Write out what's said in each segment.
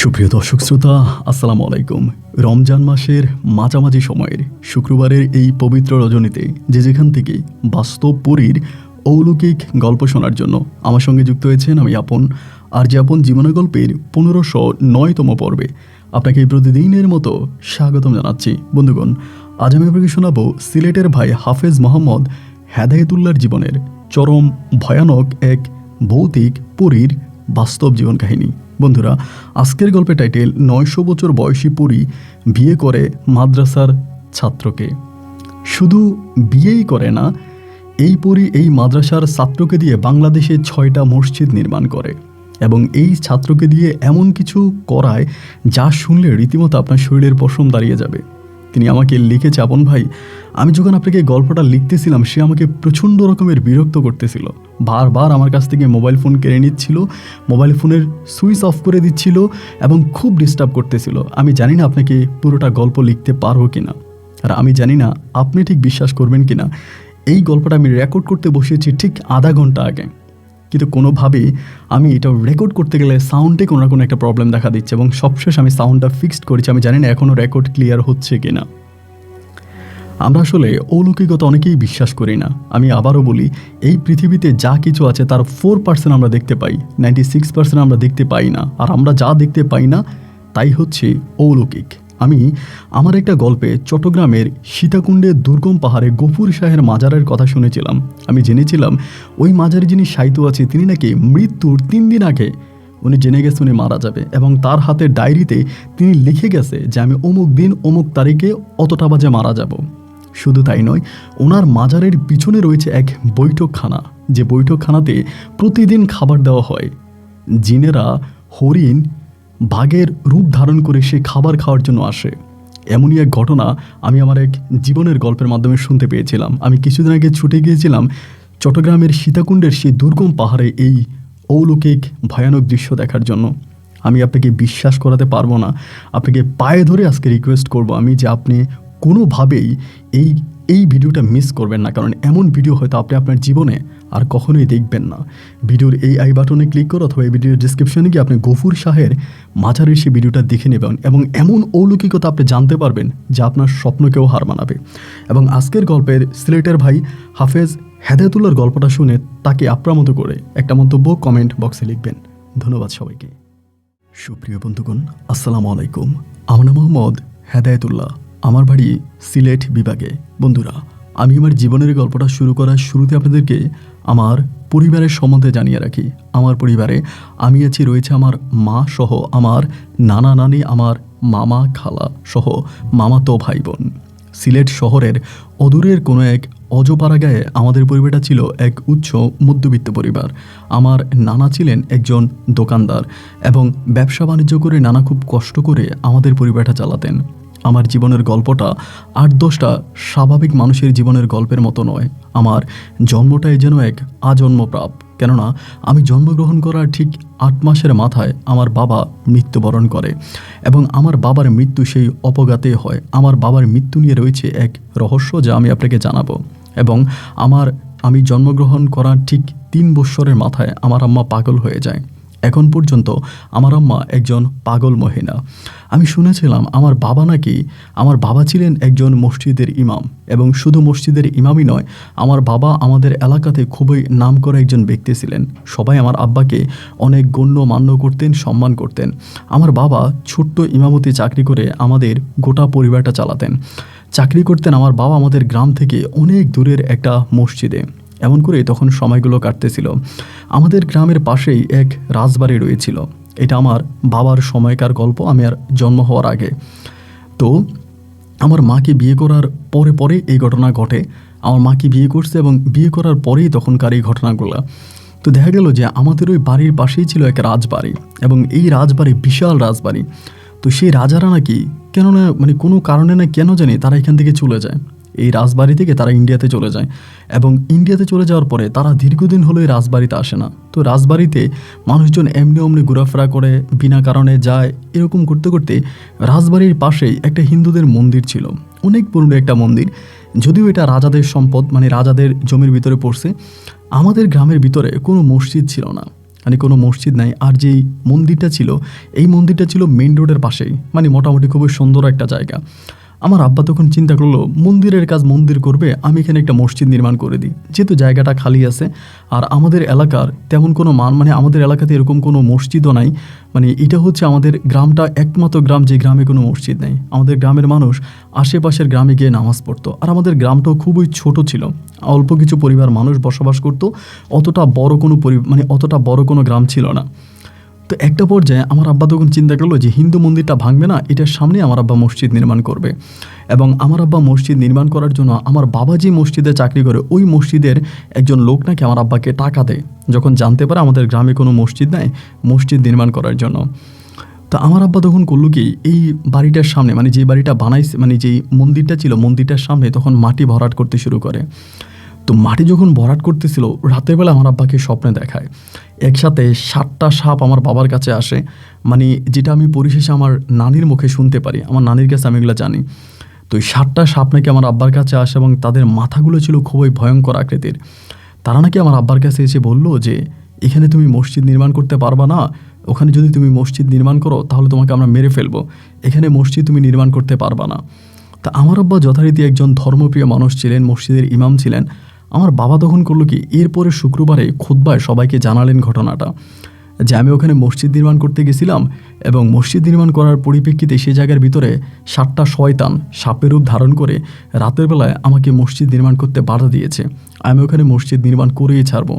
সুপ্রিয় দর্শক শ্রোতা, আসসালামু আলাইকুম। রমজান মাসের মাঝামাঝি সময়ের শুক্রবারের এই পবিত্র রজনীতে যে যেখান থেকে বাস্তব পরীর অলৌকিক গল্প শোনার জন্য আমার সঙ্গে যুক্ত হয়েছেন আমি আপন। আর যে আপন জীবনের গল্পের 1509তম পর্বে আপনাকে প্রতিদিনের মতো স্বাগতম জানাচ্ছি। বন্ধুগণ, আজ আমি আপনাকে শোনাবো সিলেটের ভাই হাফেজ মোহাম্মদ হেদায়েতুল্লাহর জীবনের চরম ভয়ানক এক ভৌতিক পরীর বাস্তব জীবন কাহিনী। বন্ধুরা, আজকের গল্পের টাইটেল 900 বছর বয়সী পরী বিয়ে করে মাদ্রাসার ছাত্রকে। শুধু বিয়েই করে না, এই পরী এই মাদ্রাসার ছাত্রকে দিয়ে বাংলাদেশে 6টা মসজিদ নির্মাণ করে এবং এই ছাত্রকে দিয়ে এমন কিছু করায় যা শুনলে রীতিমতো আপনার শরীরের পশম দাঁড়িয়ে যাবে। তিনি আমাকে লিখেছে, আপন ভাই, আমি যখন আপনাকে গল্পটা লিখতেছিলাম সে আমাকে প্রচণ্ড রকমের বিরক্ত করতেছিল। বারবার আমার কাছ থেকে মোবাইল ফোন কেড়ে নিচ্ছিল, মোবাইল ফোনের সুইচ অফ করে দিচ্ছিল এবং খুব ডিস্টার্ব করতেছিল। আমি জানি না আপনাকে পুরোটা গল্প লিখতে পারবো কিনা, আর আমি জানি না আপনি ঠিক বিশ্বাস করবেন কিনা। এই গল্পটা আমি রেকর্ড করতে বসিয়েছি ঠিক আধা ঘন্টা আগে, কিন্তু কোনোভাবেই আমি এটা রেকর্ড করতে গেলে সাউন্ডে কোনো না কোনো একটা প্রবলেম দেখা দিচ্ছে এবং সবশেষ আমি সাউন্ডটা ফিক্সড করেছি। আমি জানি না এখনও রেকর্ড ক্লিয়ার হচ্ছে কিনা। আমরা আসলে অলৌকিকতা অনেকেই বিশ্বাস করি না। আমি আবারও বলি, এই পৃথিবীতে যা কিছু আছে তার 4% আমরা দেখতে পাই, 96% আমরা দেখতে পাই না। আর আমরা যা দেখতে পাই না তাই হচ্ছে অলৌকিক। আমি আমার একটা গল্পে চট্টগ্রামের সীতাকুণ্ডের দুর্গম পাহাড়ে গফুর শাহের মাজারের কথা শুনেছিলাম। আমি জেনেছিলাম ওই মাজারে যিনি শায়িত আছে তিনি নাকি মৃত্যুর 3 দিন আগে উনি জেনে গেছে উনি মারা যাবে এবং তার হাতের ডায়েরিতে তিনি লিখে গেছে যে আমি অমুক দিন অমুক তারিখে অতটা বাজে মারা যাব। শুধু তাই নয়, ওনার মাজারের পিছনে রয়েছে এক বৈঠকখানা, যে বৈঠকখানাতে প্রতিদিন খাবার দেওয়া হয়। জিনেরা, হরিণ, বাঘের রূপ ধারণ করে সে খাবার খাওয়ার জন্য আসে। এমনই এক ঘটনা আমি আমার এক জীবনের গল্পের মাধ্যমে শুনতে পেয়েছিলাম। আমি কিছুদিন আগে ছুটে গিয়েছিলাম চট্টগ্রামের সীতাকুণ্ডের সেই দুর্গম পাহাড়ে এই অলৌকিক ভয়ানক দৃশ্য দেখার জন্য। আমি আপনাকে বিশ্বাস করাতে পারবো না, আপনাকে পায়ে ধরে আজকে রিকোয়েস্ট করব আমি যে আপনি কোনোভাবেই এই ভিডিওটা মিস করবেন না, কারণ এমন ভিডিও হয়তো আপনি আপনার জীবনে আর কখনোই দেখবেন না। ভিডিওর এই আই বাটনে ক্লিক করে অথবা এই ভিডিওর ডিসক্রিপশনে গিয়ে আপনি গফুর শাহের মাজারের সেই ভিডিওটা দেখে নেবেন এবং এমন অলৌকিকতা আপনি জানতে পারবেন যা আপনার স্বপ্নকেও হার মানাবে। এবং আজকের গল্পের সিলেটের ভাই হাফেজ হেদায়েতুল্লাহর গল্পটা শুনে তাকে আপনার মতো করে একটা মন্তব্য কমেন্ট বক্সে লিখবেন। ধন্যবাদ সবাইকে। সুপ্রিয় বন্ধুগণ, আসসালামু আলাইকুম। আমার নাম মোহাম্মদ হেদায়েতুল্লাহ, আমার বাড়ি সিলেট বিভাগে। বন্ধুরা, আমি আমার জীবনের গল্পটা শুরু করার শুরুতে আপনাদেরকে আমার পরিবারের সম্বন্ধে জানিয়ে রাখি। আমার পরিবারে আমি আছি, রয়েছে আমার মা সহ আমার নানা নানি, আমার মামা খালা সহ মামাতো ভাই বোন। সিলেট শহরের অদূরের কোনো এক অজপাড়া গায়ে আমাদের পরিবারটা ছিল এক উচ্চ মধ্যবিত্ত পরিবার। আমার নানা ছিলেন একজন দোকানদার এবং ব্যবসা বাণিজ্য করে নানা খুব কষ্ট করে আমাদের পরিবারটা চালাতেন। আমার জীবনের গল্পটা 8-10টা স্বাভাবিক মানুষের জীবনের গল্পের মতো নয়। আমার জন্মটাই যেন এক আজন্মপ্রাপ, কেননা আমি জন্মগ্রহণ করার ঠিক 8 মাসের মাথায় আমার বাবা মৃত্যুবরণ করে এবং আমার বাবার মৃত্যু সেই অপঘাতে হয়। আমার বাবার মৃত্যু নিয়ে রয়েছে এক রহস্য যা আমি আপনাকে জানাবো। এবং আমি জন্মগ্রহণ করার ঠিক 3 বছরের মাথায় আমার আম্মা পাগল হয়ে যায়। এখন পর্যন্ত আমার আম্মা একজন পাগল মহিলা। আমি শুনেছিলাম আমার বাবা ছিলেন একজন মসজিদের ইমাম, এবং শুধু মসজিদের ইমামই নয়, আমার বাবা আমাদের এলাকাতে খুবই নামকরা একজন ব্যক্তি ছিলেন। সবাই আমার আব্বাকে অনেক গণ্যমান্য করতেন, সম্মান করতেন। আমার বাবা ছোট্ট ইমামতি চাকরি করে আমাদের গোটা পরিবারটা চালাতেন। চাকরি করতেন আমার বাবা আমাদের গ্রাম থেকে অনেক দূরের একটা মসজিদে। এমন করে তখন সময়গুলো কাটতেছিল। আমাদের গ্রামের পাশেই এক রাজবাড়ি রয়েছিল। এটা আমার বাবার সময়কার গল্প, আমি আর জন্ম হওয়ার আগে। তো আমার মাকে বিয়ে করার পরে এই ঘটনা ঘটে। আমার মাকে বিয়ে করছে এবং বিয়ে করার পরেই তখনকার এই ঘটনাগুলো। তো দেখা গেল যে আমাদের ওই বাড়ির পাশেই ছিল এক রাজবাড়ি এবং এই রাজবাড়ি বিশাল রাজবাড়ি। তো সেই রাজারা নাকি কোনো কারণে না কেন জানি তারা এখান থেকে চলে যায়। এই রাজবাড়ি থেকে তারা ইন্ডিয়াতে চলে যায় এবং ইন্ডিয়াতে চলে যাওয়ার পরে তারা দীর্ঘদিন হলো এই রাজবাড়িতে আসে না। তো রাজবাড়িতে মানুষজন এমনি অমনি ঘোরাফেরা করে, বিনা কারণে যায়। এরকম করতে করতে রাজবাড়ির পাশেই একটা হিন্দুদের মন্দির ছিল, অনেক পুরনো একটা মন্দির। যদিও এটা রাজাদের সম্পদ, রাজাদের জমির ভিতরে পড়ছে। আমাদের গ্রামের ভিতরে কোনো মসজিদ ছিল না। মানে কোনো মসজিদ নাই। আর যেই মন্দিরটা ছিল, এই মন্দিরটা ছিল মেইন রোডের পাশেই, মানে মোটামুটি খুবই সুন্দর একটা জায়গা। আমার আব্বা তখন চিন্তা করলো মন্দিরের কাজ মন্দির করবে, আমি এখানে একটা মসজিদ নির্মাণ করে দিই, যেহেতু জায়গাটা খালি আছে। আর আমাদের এলাকার তেমন কোনো মানে আমাদের এলাকাতে এরকম কোনো মসজিদও নাই। মানে এটা হচ্ছে আমাদের গ্রামটা একমাত্র গ্রাম যে গ্রামে কোনো মসজিদ নেই। আমাদের গ্রামের মানুষ আশেপাশের গ্রামে গিয়ে নামাজ পড়তো। আর আমাদের গ্রামটাও খুবই ছোট ছিল, অল্প কিছু পরিবার মানুষ বসবাস করতো, অতটা বড় কোনো মানে অতটা বড় কোনো গ্রাম ছিল না। তো একটা পর্যায়ে আমার আব্বা তখন চিন্তা করলো যে হিন্দু মন্দিরটা ভাঙবে না, এটার সামনে আমার আব্বা মসজিদ নির্মাণ করবে। এবং আমার আব্বা মসজিদ নির্মাণ করার জন্য আমার বাবা যে মসজিদে চাকরি করে ওই মসজিদের একজন লোক নাকি আমার আব্বাকে টাকা দেয়, যখন জানতে পারে আমাদের গ্রামে কোনো মসজিদ নাই, মসজিদ নির্মাণ করার জন্য। তো আমার আব্বা তখন করলো কি, এই বাড়িটার সামনে, মানে যে বাড়িটা বানাইছে, মানে যেই মন্দিরটা ছিল মন্দিরটার সামনে তখন মাটি ভরাট করতে শুরু করে। তো মাটি যখন ভরাট করতেছিল, রাতের বেলা আমার আব্বাকে স্বপ্নে দেখায় একসাথে 7টা সাপ আমার বাবার কাছে আসে, মানে যেটা আমি পরিশেষে আমার নানির মুখে শুনতে পারি, আমার নানির কাছে আমি এগুলো জানি। তো এই 7টা সাপ নাকি আমার আব্বার কাছে আসে এবং তাদের মাথাগুলো ছিল খুবই ভয়ঙ্কর আকৃতির। তারা নাকি আমার আব্বার কাছে এসে বলল যে এখানে তুমি মসজিদ নির্মাণ করতে পারবা না, ওখানে যদি তুমি মসজিদ নির্মাণ করো তাহলে তোমাকে আমরা মেরে ফেলবো, এখানে মসজিদ তুমি নির্মাণ করতে পারবা না। তা আমার আব্বা যথারীতি একজন ধর্মপ্রিয় মানুষ ছিলেন, মসজিদের ইমাম ছিলেন। আমার বাবা তখন করলো কি, এরপরে শুক্রবারে খুতবায় সবাইকে জানালেন ঘটনাটা, যে আমি ওখানে মসজিদ নির্মাণ করতে গেছিলাম এবং মসজিদ নির্মাণ করার পরিপ্রেক্ষিতে সে জায়গার ভিতরে 7টা শয়তান সাপের রূপ ধারণ করে রাতের বেলায় আমাকে মসজিদ নির্মাণ করতে বাধা দিয়েছে, আমি ওখানে মসজিদ নির্মাণ করেই ছাড়বো।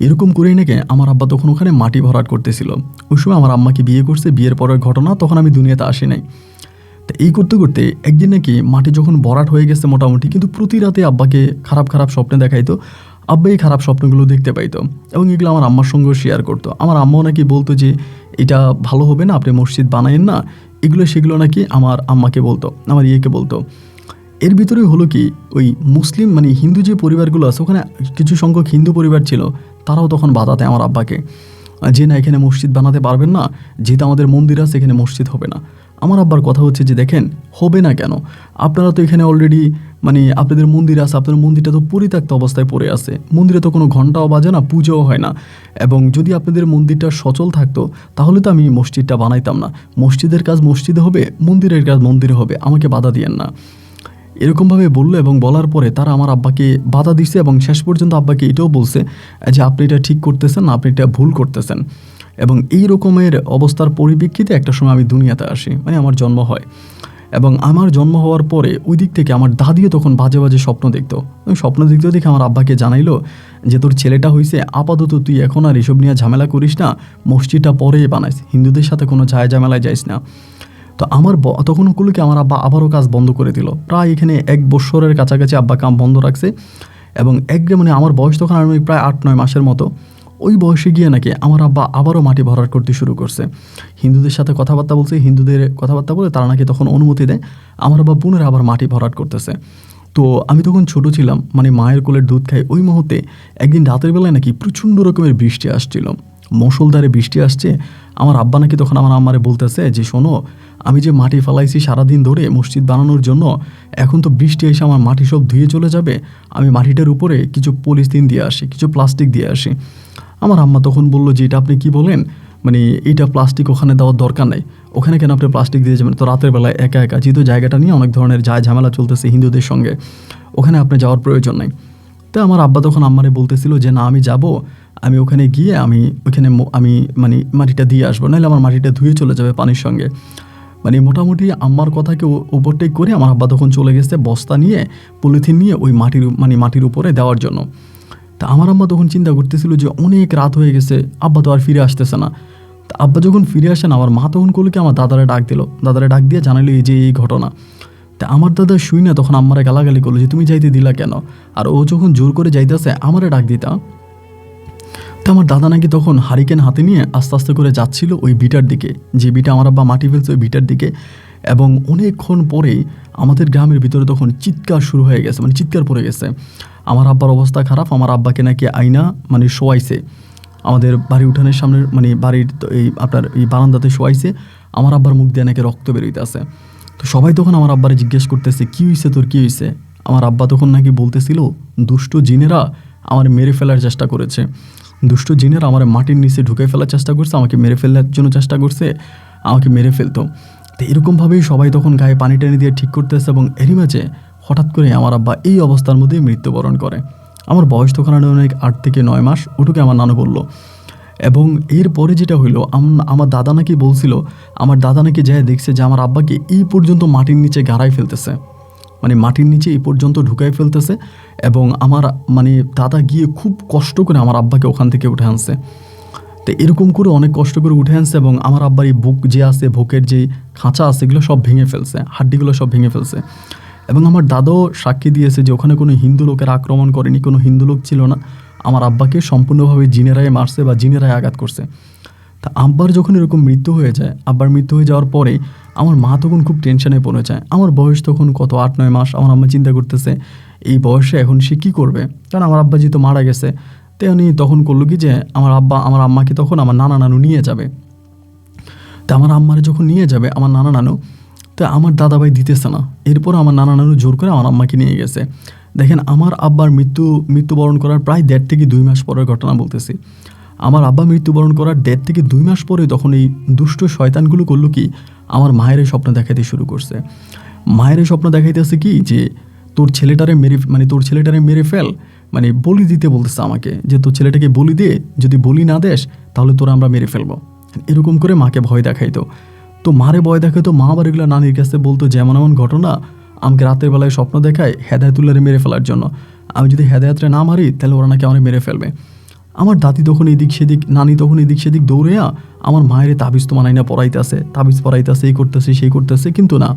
এরকম করেই নাকি আমার আব্বা তখন ওখানে মাটি ভরাট করতেছিল। ওই সময় আমার আম্মাকে বিয়ে করছে, বিয়ের পরের ঘটনা, তখন আমি দুনিয়াতে আসি নাই। তো এই করতে করতে একদিন নাকি মাটি যখন ভরাট হয়ে গেছে মোটামুটি, কিন্তু প্রতি রাতে আব্বাকে খারাপ খারাপ স্বপ্নে দেখাইতো। আব্বা এই খারাপ স্বপ্নগুলো দেখতে পাইতো এবং এগুলো আমার আম্মার সঙ্গেও শেয়ার করতো। আমার আম্মাও নাকি বলতো যে এটা ভালো হবে না, আপনি মসজিদ বানায়েন না, এগুলো সেগুলো নাকি আমার আম্মাকে বলতো, আমার ইয়েকে বলতো। এর ভিতরে হলো কি, ওই মুসলিম মানে হিন্দু যে পরিবারগুলো আছে ওখানে কিছু সংখ্যক হিন্দু পরিবার ছিল, তারাও তখন বাধা দেয় আমার আব্বাকে, যে না এখানে মসজিদ বানাতে পারবেন না, যেহেতু আমাদের মন্দির আছে এখানে মসজিদ হবে না। আমার আব্বার কথা হচ্ছে যে দেখেন হবে না কেন, আপনারা তো এখানে অলরেডি মানে আপনাদের মন্দির আছে, আপনাদের মন্দিরটা তো পরিত্যক্ত অবস্থায় পড়ে আছে, মন্দিরে তো কোনো ঘন্টাও বাজে না, পুজোও হয় না, এবং যদি আপনাদের মন্দিরটা সচল থাকতো তাহলে তো আমি মসজিদটা বানাইতাম না, মসজিদের কাজ মসজিদে হবে, মন্দিরের কাজ মন্দিরে হবে, আমাকে বাধা দিয়েন না। এরকমভাবে বললো এবং বলার পরে তারা আমার আব্বাকে বাধা দিচ্ছে এবং শেষ পর্যন্ত আব্বাকে এটাও বলছে যে আপনি এটা ঠিক করতেছেন না, আপনি এটা ভুল করতেছেন। এবং এই রকমের অবস্থার পরিপ্রেক্ষিতে একটা সময় আমি দুনিয়াতে আসি, মানে আমার জন্ম হয়। এবং আমার জন্ম হওয়ার পরে ওই দিক থেকে আমার দাদিও তখন বাজে বাজে স্বপ্ন দেখতো। স্বপ্ন দেখতে দেখে আমার আব্বাকে জানাইলো যে তোর ছেলেটা হয়েছে, আপাতত তুই এখন আর এসব নিয়ে ঝামেলা করিস না, মসজিদটা পরে বানাইস, হিন্দুদের সাথে কোনো ঝামেলায় যাইস না। তো আমার তখন ওগুলোকে আমার আব্বা আবারও কাজ বন্ধ করে দিল। প্রায় এখানে 1 বছরের কাছাকাছি আব্বা কাম বন্ধ রাখছে। এবং মানে আমার বয়স তখন আমি প্রায় 8-9 মাসের মতো, ওই বয়সে গিয়ে নাকি আমার আব্বা আবারও মাটি ভরাট করতে শুরু করছে। হিন্দুদের সাথে কথাবার্তা বলছে, হিন্দুদের কথাবার্তা বলে তারা নাকি তখন অনুমতি দেয়, আমার আব্বা পুনরায় আবার মাটি ভরাট করতেছে। তো আমি তখন ছোট ছিলাম, মানে মায়ের কোলের দুধ খাই। ওই মুহূর্তে একদিন রাতের বেলায় নাকি প্রচণ্ড রকমের বৃষ্টি আসছিল, মুষলধারে বৃষ্টি আসছে। আমার আব্বা নাকি তখন আমার আম্মারে বলতেছে যে শোনো, আমি যে মাটি ফালাইছি সারাদিন ধরে মসজিদ বানানোর জন্য, এখন তো বৃষ্টি এসে আমার মাটি সব ধুয়ে চলে যাবে, আমি মাটিটার উপরে কিছু পলিথিন দিয়ে আসি, কিছু প্লাস্টিক দিয়ে আসি। আমার আম্মা তখন বললো যে এটা আপনি কি বলেন, মানে এইটা প্লাস্টিক ওখানে দেওয়ার দরকার নেই, ওখানে কেন আপনি প্লাস্টিক দিয়ে যাবেন, তো রাতের বেলায় একা একা, যেহেতু জায়গাটা নিয়ে অনেক ধরনের ঝামেলা চলতেছে হিন্দুদের সঙ্গে, ওখানে আপনি যাওয়ার প্রয়োজন নেই। তো আমার আব্বা তখন আম্মারে বলতেছিল যে না আমি যাব, আমি ওখানে গিয়ে আমি মানে মাটিটা দিয়ে আসবো, নাহলে আমার মাটিটা ধুয়ে চলে যাবে পানির সঙ্গে। মানে মোটামুটি আম্মার কথাকে ওভারটেক করে আমার আব্বা তখন চলে গেছে বস্তা নিয়ে, পলিথিন নিয়ে ওই মাটির উপরে দেওয়ার জন্য। তা আমার আম্মা তখন চিন্তা করতেছিল যে অনেক রাত হয়ে গেছে, আব্বা তো আর ফিরে আসতেছে না। তা আব্বা যখন ফিরে আসেন, আমার মা তখন করলো কি, আমার দাদারে ডাক দিল, দাদারে ডাক দিয়ে জানালো এই যে এই ঘটনা। তা আমার দাদা শুই না তখন আম্মারে গালাগালি করলো যে তুমি যাইতে দিলা কেন, আর ও যখন জোর করে যাইতেছে আমারে ডাক দিতা। তো আমার দাদা নাকি তখন হারিকেন হাতে নিয়ে আস্তে আস্তে করে যাচ্ছিল ওই বিটার দিকে, যে বিটা আমার আব্বা মাটি ফেলছে ওই বিটার দিকে। এবং অনেকক্ষণ পরেই আমাদের গ্রামের ভিতরে তখন চিৎকার শুরু হয়ে গেছে, মানে চিৎকার পড়ে গেছে। আমার আব্বার অবস্থা খারাপ, আমার আব্বাকে নাকি আইনা মানে শোয়াইছে আমাদের বাড়ি উঠানের সামনে, মানে বাড়ির এই আপনার এই বারান্দাতে শোয়াইছে। আমার আব্বার মুখ দিয়ে নাকি রক্ত বেরোইতে আছে। তো সবাই তখন আমার আব্বারে জিজ্ঞেস করতেছে কী হয়েছে তোর, কী হয়েছে। আমার আব্বা তখন নাকি বলতেছিল দুষ্ট জিনেরা আমার মেরে ফেলার চেষ্টা করেছে। দুষ্ট জিনের আমার মাটির নিচে ঢুকে ফেলার চেষ্টা করছে, আমাকে মেরে ফেলার জন্য চেষ্টা করছে, আমাকে মেরে ফেলতো। তো এরকমভাবেই সবাই তখন গায়ে পানি টানি দিয়ে ঠিক করতেছে এবং এরই মাঝে হঠাৎ করে আমার আব্বা এই অবস্থার মধ্যে মৃত্যুবরণ করে। আমার বয়স তখন অনেক 8 থেকে 9 মাস, ওটুকে আমার নানু বলল। এবং এরপরে যেটা হইলো, আমার দাদা নাকি বলছিল, আমার দাদা নাকি যায় দেখছে যে আমার আব্বাকে এই পর্যন্ত মাটির নিচে গাড়াই ফেলতেছে, মানে মাটির নিচে এই পর্যন্ত ঢুকাই ফেলতেছে। এবং আমার মানে দাদা গিয়ে খুব কষ্ট করে আমার আব্বাকে ওখান থেকে উঠে আনছে। তো এরকম করে অনেক কষ্ট করে উঠে আনছে এবং আমার আব্বার এই বুক যে আছে, বুকের যে খাঁচা আছে, এগুলো সব ভেঙে ফেলছে, হাড্ডিগুলো সব ভেঙে ফেলছে। এবং আমার দাদাও সাক্ষী দিয়েছে যে ওখানে কোনো হিন্দু লোকের আক্রমণ করেনি, কোনো হিন্দু লোক ছিল না, আমার আব্বাকে সম্পূর্ণভাবে জিনেরাই মারছে বা জিনেরাই আঘাত করছে। তা আব্বার যখন এরকম মৃত্যু হয়ে যায়, আব্বার মৃত্যু হয়ে যাওয়ার পরে আমার মা তখন খুব টেনশনে পড়ে যায়। আমার বয়স তখন কত 8-9 মাস। আমার আম্মা চিন্তা করতেছে এই বয়সে এখন সে কী করবে, কারণ আমার আব্বা যেহেতু মারা গেছে। তো উনি তখন করলো কি যে আমার আম্মাকে তখন আমার নানা নানু নিয়ে যাবে। তা আমার আম্মারে যখন নিয়ে যাবে আমার নানা নানু, তো আমার দাদাভাই দিতেছে না। এরপর আমার নানা নানু জোর করে আমার আম্মাকে নিয়ে গেছে। দেখেন, আমার আব্বার মৃত্যুবরণ করার প্রায় 1.5 থেকে 2 মাস পরের ঘটনা বলতেছি। আমার আব্বা মৃত্যুবরণ করার 1.5 থেকে 2 মাস পরে তখন এই দুষ্ট শয়তানগুলো করলো কি, আমার মায়ের স্বপ্ন দেখাইতে শুরু করছে। মায়ের স্বপ্ন দেখাইতেছে কি যে তোর ছেলেটারে মেরে ফেল, মানে বলি দিতে বলতেছে আমাকে, যে তোর ছেলেটাকে বলি দে, যদি বলি না দেস তাহলে তোরা আমরা মেরে ফেলবো। এরকম করে মাকে ভয় দেখাইতো। তো মারে ভয় দেখাইতো, মা আবার এগুলো নানির কাছে বলতো যে এমন এমন ঘটনা আমাকে রাতের বেলায় স্বপ্ন দেখায় হেদায়েতুল্লাহরে মেরে ফেলার জন্য, আমি যদি হেদায়েতরে না মারি তাহলে ওরা নাকি আমার মেরে ফেলবে। আমার দাদি তখন এদিক সেদিক, নানি তখন এদিক সেদিক দৌড়েয়া আমার মায়ের তাবিজ তো মানাই না পড়াইতেছে, তাবিজ পড়াইতেছে, এই করতেছে সেই করতেছে, কিন্তু না,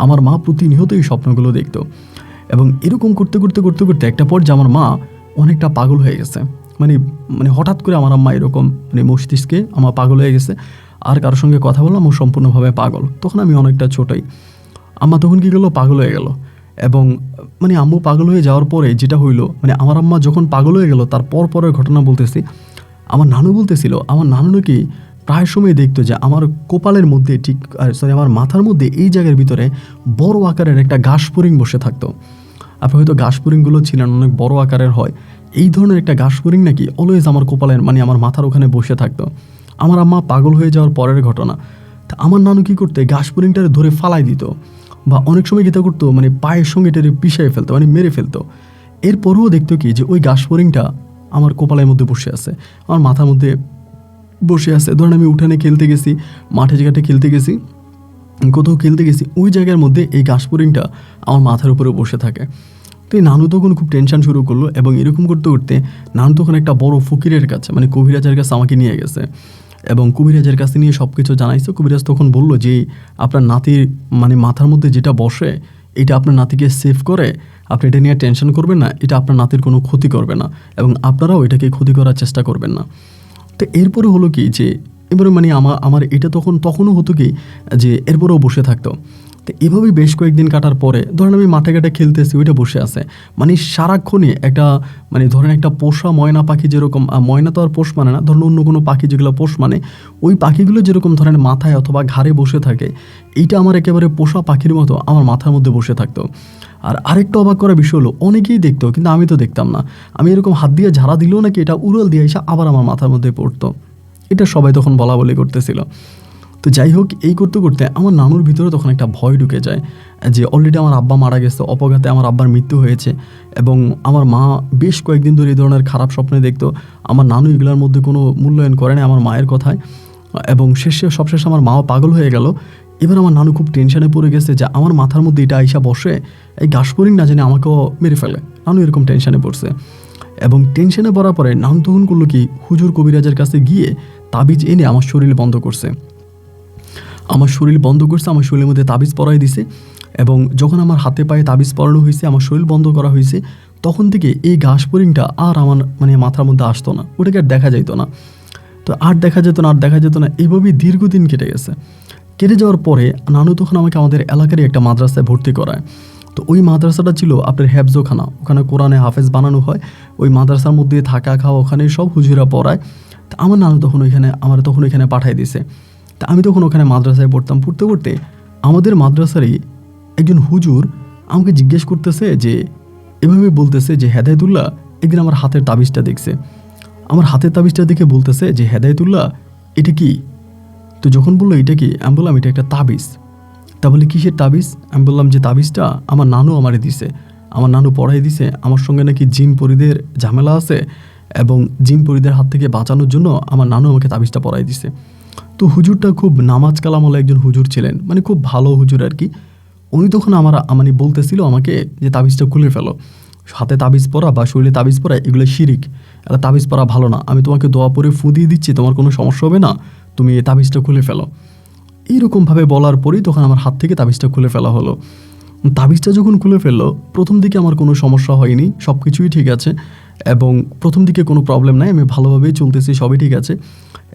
আমার মা প্রতিনিয়ত এই স্বপ্নগুলো দেখতো। এবং এরকম করতে করতে করতে করতে একটা পর্যায়ে আমার মা অনেকটা পাগল হয়ে গেছে। মানে মানে হঠাৎ করে আমার আম্মা এরকম মানে মস্তিষ্কে আমার পাগল হয়ে গেছে, আর কারোর সঙ্গে কথা বললাম ও সম্পূর্ণভাবে পাগল। তখন আমি অনেকটা ছোটই। আম্মা তখন কী করলো, পাগল হয়ে গেল। এবং মানে আম্মু পাগল হয়ে যাওয়ার পরে যেটা হইলো, মানে আমার আম্মা যখন পাগল হয়ে গেল তার পরের ঘটনা বলতেছি। আমার নানু বলতেছিল, আমার নানু নাকি প্রায় সময় দেখতো যে আমার কপালের মধ্যে ঠিক আমার মাথার মধ্যে এই জায়গার ভিতরে বড় আকারের একটা ঘাসফড়িং বসে থাকতো। আপনি হয়তো ঘাসফড়িংগুলো ছিলেন অনেক বড় আকারের হয়, এই ধরনের একটা ঘাসফড়িং নাকি অলওয়েজ আমার কপালের মানে আমার মাথার ওখানে বসে থাকতো। আমার আম্মা পাগল হয়ে যাওয়ার পরের ঘটনা। তা আমার নানু কী করতে, ঘাসফড়িংটারে ধরে ফালাই দিত, বা অনেক সময় কী করতো, মানে পায়ের সঙ্গে এটারে পিষাই ফেলতো, মানে মেরে ফেলতো। এরপরেও দেখতো কি যে ওই ঘাসফড়িংটা আমার কপালের মধ্যে বসে আছে, আমার মাথার মধ্যে বসে আছে। ধরেন আমি উঠানে খেলতে গেছি, মাঠে ঘাটে খেলতে গেছি, কোথাও খেলতে গেছি, ওই জায়গার মধ্যে এই ঘাসফড়িংটা আমার মাথার উপরে বসে থাকে। তো এই নানু তখন খুব টেনশন শুরু করলো। এবং এরকম করতে করতে নানু তখন একটা বড় ফকিরের কাছে, মানে কবিরাজের কাছে আমাকে নিয়ে গেছে। এবং কবিরাজের কাছে নিয়ে সব কিছু জানাইছে। কবিরাজ তখন বলল যে আপনার নাতির মানে মাথার মধ্যে যেটা বসে এটা আপনার নাতিকে সেভ করে, আপনি এটা নিয়ে টেনশন করবেন না, এটা আপনার নাতির কোনো ক্ষতি করবে না, এবং আপনারাও এটাকে ক্ষতি করার চেষ্টা করবেন না। তো এরপরে হলো কি যে এবারে মানে আমার এটা তখনও হতো কি যে এরপরেও বসে থাকতো। তো এভাবেই বেশ কয়েকদিন কাটার পরে ধরেন আমি মাঠে ঘাটে খেলতেছি, ওইটা বসে আছে, মানে সারাক্ষণই একটা মানে ধরেন একটা পোষা ময়না পাখি যেরকম, ময়না তো আর পোষ মানে না, ধরেন অন্য কোনো পাখি যেগুলো পোষ মানে, ওই পাখিগুলো যেরকম ধরেন মাথায় অথবা ঘাড়ে বসে থাকে, এইটা আমার একেবারে পোষা পাখির মতো আমার মাথার মধ্যে বসে থাকতো। আর আরেকটা অবাক করা বিষয় হলো, অনেকেই দেখতো কিন্তু আমি তো দেখতাম না। আমি এরকম হাত দিয়ে ঝাড়া দিলেও নাকি এটা উড়াল দিয়ে এসে আবার আমার মাথার মধ্যে পড়তো। এটা সবাই তখন বলা বলি করতেছিল। তো যাই হোক, এই করতে করতে আমার নানুর ভিতরে তখন একটা ভয় ঢুকে যায় যে অলরেডি আমার আব্বা মারা গেছে, অপঘাতে আমার আব্বার মৃত্যু হয়েছে। এবং আমার মা বেশ কয়েকদিন ধরে এই ধরনের খারাপ স্বপ্নে দেখতো। আমার নানু এগুলোর মধ্যে কোনো মূল্যায়ন করে না আমার মায়ের কথায়। এবং সবশেষে আমার মাও পাগল হয়ে গেল। এবার আমার নানু খুব টেনশনে পড়ে গেছে যে আমার মাথার মধ্যে এটা আইসা বসে, এই ঘাসফড়িং না জানি আমাকেও মেরে ফেলে। নানু এরকম টেনশনে পড়ছে। এবং টেনশনে পড়ার পরে নানু তখন করলো কি, হুজুর কবিরাজের কাছে গিয়ে তাবিজ এনে আমার শরীর বন্ধ করছে। আমার শরীরের মধ্যে তাবিজ পরাই দিছে। এবং যখন আমার হাতে পায়ে তাবিজ পরানো হয়েছে, আমার শরীর বন্ধ করা হয়েছে, তখন থেকে এই ঘাসফড়িংটা আর আমার মানে মাথার মধ্যে আসতো না, ওটাকে আর দেখা যাইতো না। তো আর দেখা যেত না। এইভাবেই দীর্ঘদিন কেটে গেছে। কেটে যাওয়ার পরে নানু তখন আমাকে আমাদের এলাকারই একটা মাদ্রাসায় ভর্তি করায়। তো ওই মাদ্রাসাটা ছিল আপনার হেফজোখানা, ওখানে কোরআনে হাফেজ বানানো হয়। ওই মাদ্রাসার মধ্যে থাকা খাওয়া ওখানে সব হুজুরা পড়ায়। তো আমার নানু তখন ওইখানে পাঠাই দিছে। তা আমি তখন ওখানে মাদ্রাসায় পড়তাম। পড়তে আমাদের মাদ্রাসারই একজন হুজুর আমাকে জিজ্ঞেস করতেছে যে এভাবে বলতেছে যে হেদায়েতুল্লাহ একদিন আমার হাতের তাবিজটা দেখছে। আমার হাতের তাবিজটা দেখে বলতেছে যে হেদায়েতুল্লাহ এটা কি? তো যখন বললো এটা কি, আমি বললাম এটা একটা তাবিজ। তা বলে কিসের তাবিজ? আমি বললাম যে তাবিজটা আমার নানু আমারে দিছে, আমার নানু পড়াই দিছে, আমার সঙ্গে নাকি জিন পরিদের ঝামেলা আছে এবং জিন পরিদের হাত থেকে বাঁচানোর জন্য আমার নানু আমাকে তাবিজটা পড়াই দিছে। তো হুজুরটা খুব নামাজ কালামওয়ালা একজন হুজুর ছিলেন, মানে খুব ভালো হুজুর আর কি। উনি তখন মানে বলতেছিল আমাকে যে তাবিজটা খুলে ফেলো, হাতে তাবিজ পরা বা শরীরে তাবিজ পরা এগুলো শিরিক, এটা তাবিজ পরা ভালো না, আমি তোমাকে দোয়া পরে ফু দিয়ে দিচ্ছি, তোমার কোনো সমস্যা হবে না, তুমি এই তাবিজটা খুলে ফেলো। এইরকমভাবে বলার পরেই তখন আমার হাত থেকে তাবিজটা খুলে ফেলা হলো। তাবিজটা যখন খুলে ফেললো, প্রথম দিকে আমার কোনো সমস্যা হয়নি, সব কিছুই ঠিক আছে এবং প্রথম দিকে কোনো প্রবলেম নাই, আমি ভালোভাবেই চলতেছি, সবই ঠিক আছে।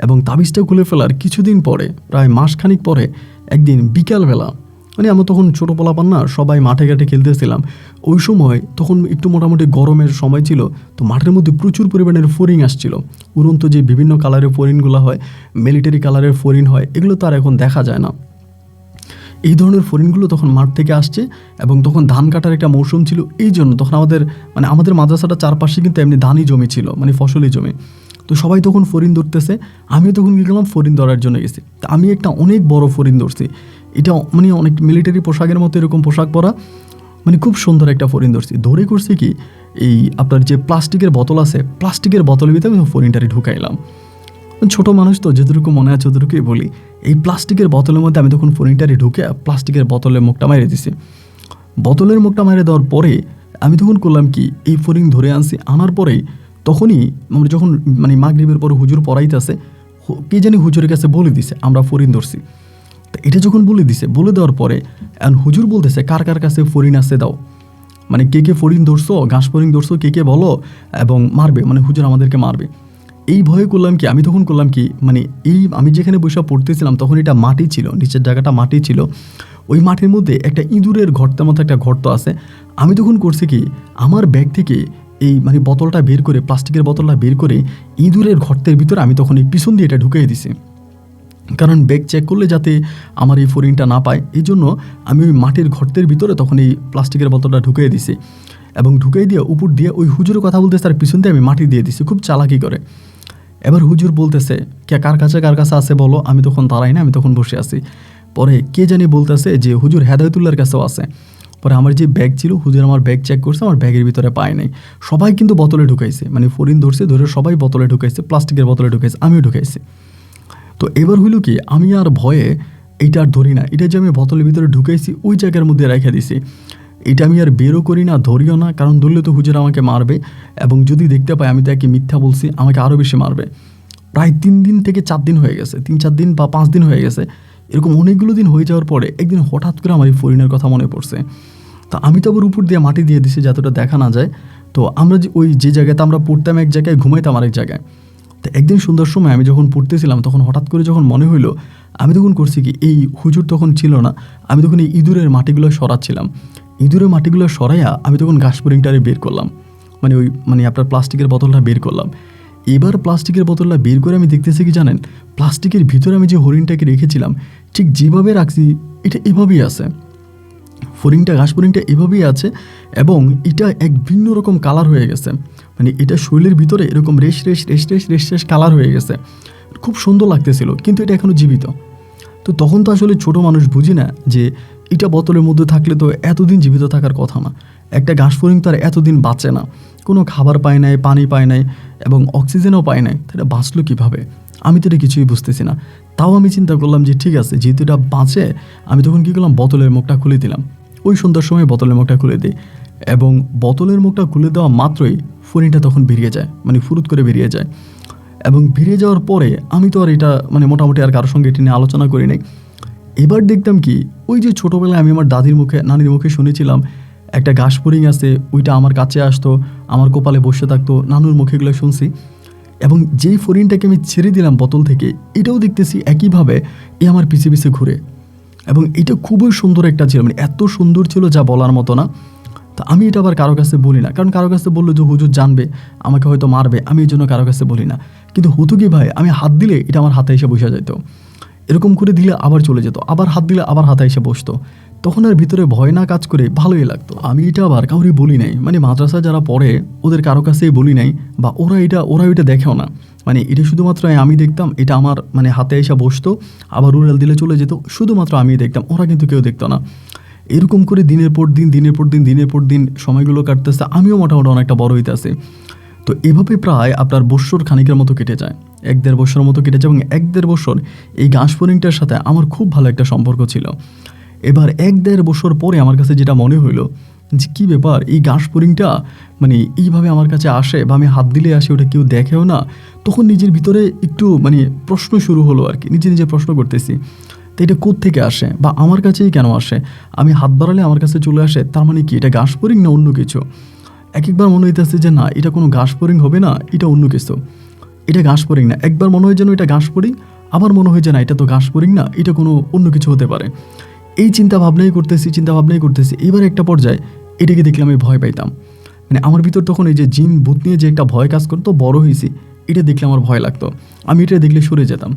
এবং তাবিজটা খুলে ফেলার কিছুদিন পরে, প্রায় মাসখানিক পরে, একদিন বিকালবেলা, মানে আমরা তখন ছোটো পোলাপান না, সবাই মাঠে ঘাটে খেলতেছিলাম। ওই সময় তখন একটু মোটামুটি গরমের সময় ছিল, তো মাঠের মধ্যে প্রচুর পরিমাণের ফড়িং আসছিল। উড়ন্ত যে বিভিন্ন কালারের ফড়িংগুলো হয়, মিলিটারি কালারের ফড়িং হয়, এগুলো তো আর এখন দেখা যায় না। এই ধরনের ফড়িংগুলো তখন মাঠ থেকে আসছে এবং তখন ধান কাটার একটা মৌসুম ছিল, এই জন্য তখন আমাদের মাদ্রাসাটা চারপাশে কিন্তু এমনি ধানই জমি ছিল, মানে ফসলি জমি। তো সবাই তখন ফড়িং ধরতেছে, আমিও তখন কি করলাম, ফড়িং ধরার জন্য গেছি। তা আমি একটা অনেক বড় ফড়িং ধরছি, এটা মানে অনেক মিলিটারি পোশাকের মতো এরকম পোশাক পরা, মানে খুব সুন্দর একটা ফড়িং ধরছি। ধরে করছি কি, এই আপনার যে প্লাস্টিকের বোতল আছে, প্লাস্টিকের বোতলের ভিতরে আমি ফড়িংটারি ঢুকাইলাম। ছোটো মানুষ তো, যতটুকু মনে আছে ততটুকুই বলি। এই প্লাস্টিকের বোতলের মধ্যে আমি তখন ফড়িংটারি ঢুকে প্লাস্টিকের বোতলের মুখটা মারিয়ে দিছি। বোতলের মুখটা মারিয়ে দেওয়ার পরে আমি তখন করলাম কি, এই ফড়িং ধরে আনছি, আনার পরেই তখনই আমরা যখন মানে মাগরিবের পরে হুজুর পড়াইতেছে, কে জানি হুজুরের কাছে বলে দিছে আমরা ফড়িং ধরছি। তো এটা যখন বলে দেওয়ার পরে এখন হুজুর বলতেছে কার কার কাছে ফড়িং আছে দাও, মানে কে কে ফড়িং ধরছো, ঘাস ফড়িং ধরছো, কে বলো, এবং মারবে, মানে হুজুর আমাদেরকে মারবে। এই ভয়ে করলাম কি, আমি তখন করলাম কি, মানে আমি যেখানে বসে পড়তেছিলাম তখন এটা মাটি ছিল, নিচের জায়গাটা মাটি ছিল, ওই মাটির মধ্যে একটা ইঁদুরের গর্তের মতো একটা গর্ত আছে। আমি তখন করছি কি, আমার ব্যাগ থেকে এই মানে বোতলটা বের করে, প্লাস্টিকের বোতলটা বের করে ইঁদুরের গর্তের ভিতরে আমি তখন এই পিছন দিয়ে এটা ঢুকিয়ে দিছি, কারণ ব্যাগ চেক করলে যাতে আমার এই ফড়িংটা না পায়, এই জন্য আমি ওই মাটির গর্তের ভিতরে তখন এই প্লাস্টিকের বোতলটা ঢুকিয়ে দিছি এবং ঢুকিয়ে দিয়ে উপর দিয়ে ওই হুজুরের কথা বলতেছে তার পিছন দিয়ে আমি মাটি দিয়ে দিছি খুব চালাকি করে। এবার হুজুর বলতেছে কার কাছে আছে বলো, আমি তখন দাঁড়াই না, আমি তখন বসে আছি। পরে কে জানি বলতেছে যে হুজুর হেদায়েতুল্লাহর কাছেও আছে। পরে আমার যে ব্যাগ ছিল, হুজুর আমার ব্যাগ চেক করছে, আমার ব্যাগের ভিতরে পায় নাই। সবাই কিন্তু বোতলে ঢুকাইছে, মানে ফড়িং ধরে সবাই বোতলে ঢুকাইছে, প্লাস্টিকের বোতলে ঢুকাইছে, আমিও ঢুকাইছি। তো এবার হইল কি, আমি আর ভয়ে এইটা আর ধরি না, এটা যে আমি বোতলের ভিতরে ঢুকাইছি ওই জায়গার মধ্যে রেখে দিছি, এটা আমি আর বেরও করি না, ধরিও না, কারণ ধরলে তো হুজুর আমাকে মারবে এবং যদি দেখতে পাই আমি তাকে মিথ্যা বলছি আমাকে আরও বেশি মারবে। প্রায় 3 দিন থেকে 4 দিন হয়ে গেছে, 3-4 দিন বা 5 দিন হয়ে গেছে, এরকম অনেকগুলো দিন হয়ে যাওয়ার পরে একদিন হঠাৎ করে আমার এই ফড়িংয়ের কথা মনে পড়ছে। তা আমি তো আবার উপর দিয়ে মাটি দিয়ে দিছি যাতে দেখা না যায়। তো আমরা যে জায়গাতে আমরা পড়তাম এক জায়গায়, ঘুমাইতাম আরেক জায়গায়। তো একদিন সন্ধ্যার সময় আমি যখন পড়তেছিলাম তখন হঠাৎ করে যখন মনে হইলো, আমি তখন করছি কি, এই হুজুর তখন ছিল না, আমি তখন এই ইঁদুরের মাটিগুলো সরাচ্ছিলাম। ইঁদুরের মাটিগুলো সরাইয়া আমি তখন ঘাস ফড়িংটারে বের করলাম, মানে আপনার প্লাস্টিকের বোতলটা বের করলাম। এবার প্লাস্টিকের বোতলটা বের করে আমি দেখতেছি কি জানেন, প্লাস্টিকের ভিতরে আমি যে হরিণটাকে রেখেছিলাম ঠিক যেভাবে রাখছি এটা এভাবেই আছে, ঘাস ফড়িংটা এভাবেই আছে এবং এটা এক ভিন্ন রকম কালার হয়ে গেছে, মানে এটা শরীরের ভিতরে এরকম রেশ কালার হয়ে গেছে, খুব সুন্দর লাগতেছিল, কিন্তু এটা এখনও জীবিত। তো তখন তো আসলে ছোট মানুষ বুঝি না যে এটা বোতলের মধ্যে থাকলে তো এতদিন জীবিত থাকার কথা না, একটা ঘাস ফড়িং তো আর এতদিন বাঁচে না, কোনো খাবার পায় নাই, পানি পায় নাই এবং অক্সিজেনও পায় নাই, তাহলে বাঁচলো কীভাবে? আমি তো এটা কিছুই বুঝতেছি না। তাও আমি চিন্তা করলাম যে ঠিক আছে, যেহেতু এটা বাঁচে, আমি তখন কী করলাম, বোতলের মুখটা খুলে দিলাম। ওই সন্ধ্যার সময় বোতলের মুখটা খুলে দিই এবং বোতলের মুখটা খুলে দেওয়া মাত্রই ফড়িংটা তখন বেরিয়ে যায়, মানে ফুরুত করে বেরিয়ে যায়। এবং বেরিয়ে যাওয়ার পরে আমি তো আর এটা মানে মোটামুটি আর কারোর সঙ্গে এটা নিয়ে আলোচনা করি নাই। এবার দেখতাম কি, ওই যে ছোটোবেলায় আমি আমার নানির মুখে শুনেছিলাম একটা ঘাস ফড়িং আছে, ওইটা আমার কাছে আসতো, আমার কপালে বসে থাকতো, নানুর মুখেগুলো শুনছি। এবং যেই ফড়িংটাকে আমি ছেড়ে দিলাম বোতল থেকে, এটাও দেখতেছি একইভাবে আমার পিছে পিছে ঘুরে। এবং এটা খুবই সুন্দর একটা ছিল, মানে এত সুন্দর ছিল যা বলার মতো না। তো আমি এটা আবার কারো কাছে বলি না, কারণ কারো কাছে বললে যে হুজুর জানবে, আমাকে হয়তো মারবে, আমি এই জন্য কারো কাছে বলি না। কিন্তু হতো কি ভাই, আমি হাত দিলে এটা আমার হাতে এসে বসে যেত, এরকম করে দিলে আবার চলে যেত, আবার হাত দিলে আবার হাতে এসে বসতো। তখন আর ভিতরে ভয় না কাজ করে ভালোই লাগতো। আমি এটা আবার কাউরি বলি নাই, মানে মাদ্রাসা যারা পড়ে ওদের কারো কাছেই বলি নাই, বা ওরা ওইটা দেখেও না। মানে এটা শুধুমাত্র আমি দেখতাম, এটা আমার মানে হাতে এসে বসতো, আবার উড়াল দিলে চলে যেত, শুধুমাত্র আমি দেখতাম, ওরা কিন্তু কেউ দেখতো না। এরকম করে দিনের পর দিন সময়গুলো কাটতেছে, আমিও মোটামুটি অনেকটা বড় হইতেছে। তো এভাবে প্রায় আপনার বৎসর খানিকের মতো কেটে যায়, 1-1.5 বছরের মতো কেটে যায়, এবং 1-1.5 বছর এই ঘাস ফড়িংটার সাথে আমার খুব ভালো একটা সম্পর্ক ছিল। এবার 1-1.5 বছর পরে আমার কাছে যেটা মনে হইলো যে কী ব্যাপার, এই ঘাস ফড়িংটা মানে এইভাবে আমার কাছে আসে, বা আমি হাত দিলে আসে, ওটা কেউ দেখেও না। তখন নিজের ভিতরে একটু মানে প্রশ্ন শুরু হলো আর কি, নিজে প্রশ্ন করতেছি, তো এটা কোত্থেকে আসে বা আমার কাছেই কেন আসে? আমি হাত বাড়ালে আমার কাছে চলে আসে, তার মানে কি এটা ঘাস ফড়িং না অন্য কিছু? একবার মনে হইতেছে যে না, এটা কোনো ঘাস ফড়িং হবে না, এটা অন্য কিছু, এটা ঘাস ফড়িং না। একবার মনে হয় যেন এটা ঘাস ফড়িং, আবার মনে হয় যে না, এটা তো ঘাস ফড়িং না, এটা কোনো অন্য কিছু হতে পারে। এই চিন্তা ভাবনাই করতেছি। এবার একটা পর্যায়ে এটাকে দেখলে আমি ভয় পাইতাম, মানে আমার ভিতর তখন এই যে জিন ভূত নিয়ে যে একটা ভয় কাজ করতো, বড় হয়েছি, এটা দেখলে আমার ভয় লাগতো, আমি এটা দেখলে সরে যেতাম।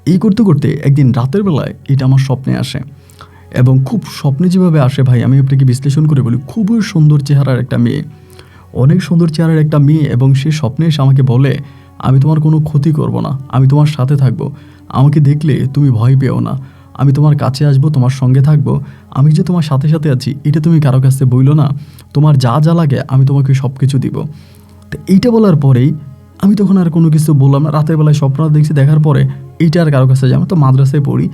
এই করতে করতে একদিন রাতের বেলায় এটা আমার স্বপ্নে আসে, এবং খুব স্বপ্নে যেভাবে আসে ভাই, আমি আপনাকে বিশ্লেষণ করে বলি, খুবই সুন্দর চেহারার একটা মেয়ে, অনেক সুন্দর চেহারার একটা মেয়ে, এবং সে স্বপ্নে এসে আমাকে বলে, আমি তোমার কোনো ক্ষতি করব না, আমি তোমার সাথে থাকবো, আমাকে দেখলে তুমি ভয় পেও না, আমি তোমার কাছে আসবো, তোমার সঙ্গে থাকবো, আমি যে তোমার সাথে সাথে আছি এটা তুমি কারো কাছে বইলো না, তোমার যা যা লাগে আমি তোমাকে সব কিছু দিব। তো এইটা বলার পরেই আমি তখন আর কোনো কিছু বললাম না। রাতের বেলায় স্বপ্ন দেখছি, দেখার পরে এইটা আর কারো কাছে যাবো, তো মাদ্রাসায় পড়ি।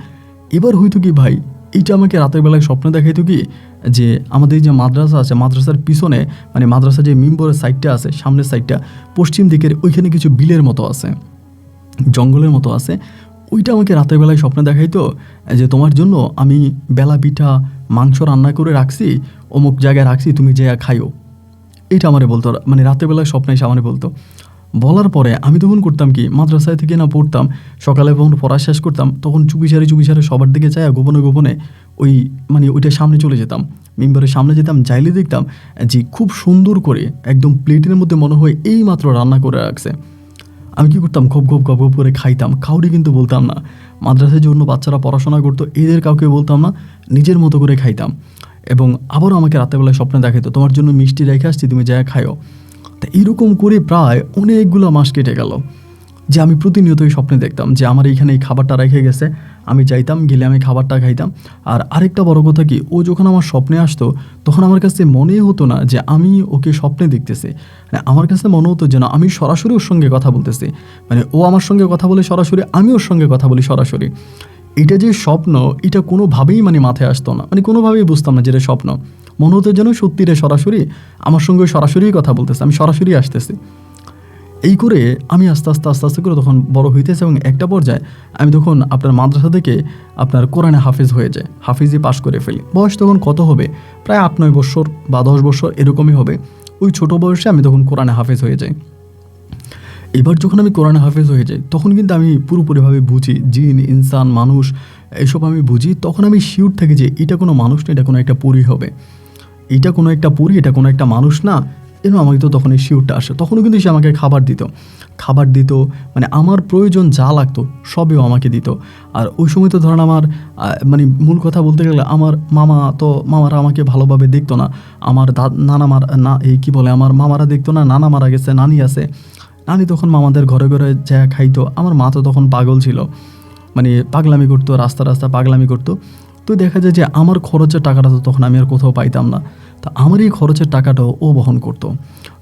এবার হয়তো কি ভাই, এইটা আমাকে রাতের বেলায় স্বপ্ন দেখাইতো কি, যে আমাদের যে মাদ্রাসা আছে, মাদ্রাসার পিছনে মানে মাদ্রাসা যে মিম্বরের সাইডটা আছে, সামনের সাইডটা পশ্চিম দিকের, ওইখানে কিছু বিলের মতো আছে, জঙ্গলের মতো আছে, ওইটা আমাকে রাতের বেলায় স্বপ্নে দেখাইতো, যে তোমার জন্য আমি বেলা পিঠা মাংস রান্না করে রাখছি, অমুক জায়গায় রাখছি, তুমি যে খাইও। এটা আমারে বলতো, মানে রাতের বেলায় স্বপ্নে এসে আমারে বলতো। বলার পরে আমি তখন করতাম কি, মাদ্রাসায় থেকে না পড়তাম, সকালে যখন পড়া শেষ করতাম তখন চুপিসারে সবার দিকে যায়, গোপনে ওই মানে ওইটা সামনে চলে যেতাম, মেম্বারের সামনে যেতাম, যাইলে দেখতাম যে খুব সুন্দর করে একদম প্লেটের মধ্যে মনে হয় এই মাত্র রান্না করে রাখছে। আমি কী করতাম, গপ করে খাইতাম, কাউরি কিন্তু বলতাম না। মাদ্রাসায় যে অন্য বাচ্চারা পড়াশোনা করতো এদের কাউকে বলতাম না, নিজের মতো করে খাইতাম। এবং আবারও আমাকে রাতেরবেলায় স্বপ্নে দেখাইতো, তোমার জন্য মিষ্টি রেখে আসছি, তুমি যা খাইও। তা এরকম করে প্রায় অনেকগুলো মাস কেটে গেল, যে আমি প্রতিনিয়তই স্বপ্নে দেখতাম যে আমার এইখানে এই খাবারটা রেখে গেছে, আমি চাইতাম গেলে আমি খাবারটা খাইতাম। আর আরেকটা বড় কথা কি, ও যখন আমার স্বপ্নে আসতো তখন আমার কাছে মনেই হতো না যে আমি ওকে স্বপ্নে দেখতেছি, মানে আমার কাছে মনে হতো যেন আমি সরাসরি ওর সঙ্গে কথা বলতেছি, মানে ও আমার সঙ্গে কথা বলে সরাসরি, আমি ওর সঙ্গে কথা বলি সরাসরি। এটা যে স্বপ্ন, এটা কোনোভাবেই মানে মাথায় আসতো না, মানে কোনোভাবেই বুঝতাম না যে এটা স্বপ্ন, মনে হতো যেন সত্যি রে সরাসরি আমার সঙ্গে সরাসরি কথা বলতেছে, আমি সরাসরি আসতেছি। এই করে আমি আস্তে আস্তে করে তখন বড় হইতেছে, এবং একটা পর্যায়ে আমি তখন আপনার মাদ্রাসা থেকে আপনার কোরআনে হাফেজ হয়ে যায়, হাফিজে পাশ করে ফেলি। বয়স তখন কত হবে, প্রায় 8-9 বছর বা 10 বছর এরকমই হবে। ওই ছোটো বয়সে আমি তখন কোরআনে হাফেজ হয়ে যাই। এবার যখন আমি কোরআনে হাফেজ হয়ে যাই তখন কিন্তু আমি পুরোপুরিভাবে বুঝি জিন, ইনসান, মানুষ এসব আমি বুঝি। তখন আমি শিওর থাকি যে এটা কোনো মানুষ না, এটা কোনো একটা পরী হবে, এটা কোনো একটা পরী, এটা কোনো একটা মানুষ না। এর আমাকে তো তখন এই শিওরটা আসে। তখনও কিন্তু সে আমাকে খাবার দিত, মানে আমার প্রয়োজন যা লাগতো সবই আমাকে দিত। আর ওই সময় তো ধরেন আমার মানে মূল কথা বলতে গেলে আমার মামারা আমাকে ভালোভাবে দেখতো না, আমার আমার মামারা দেখতো না, নানা মারা গেছে, নানি আছে, নানি তখন মামাদের ঘরে যা খাইতো। আমার মা তো তখন পাগল ছিল, মানে পাগলামি করতো, রাস্তা পাগলামি করতো। তো দেখা যায় যে আমার খরচের টাকাটা তো তখন আমি আর কোথাও পাইতাম না, তো আমার এই খরচের টাকাটাও ও বহন করতো।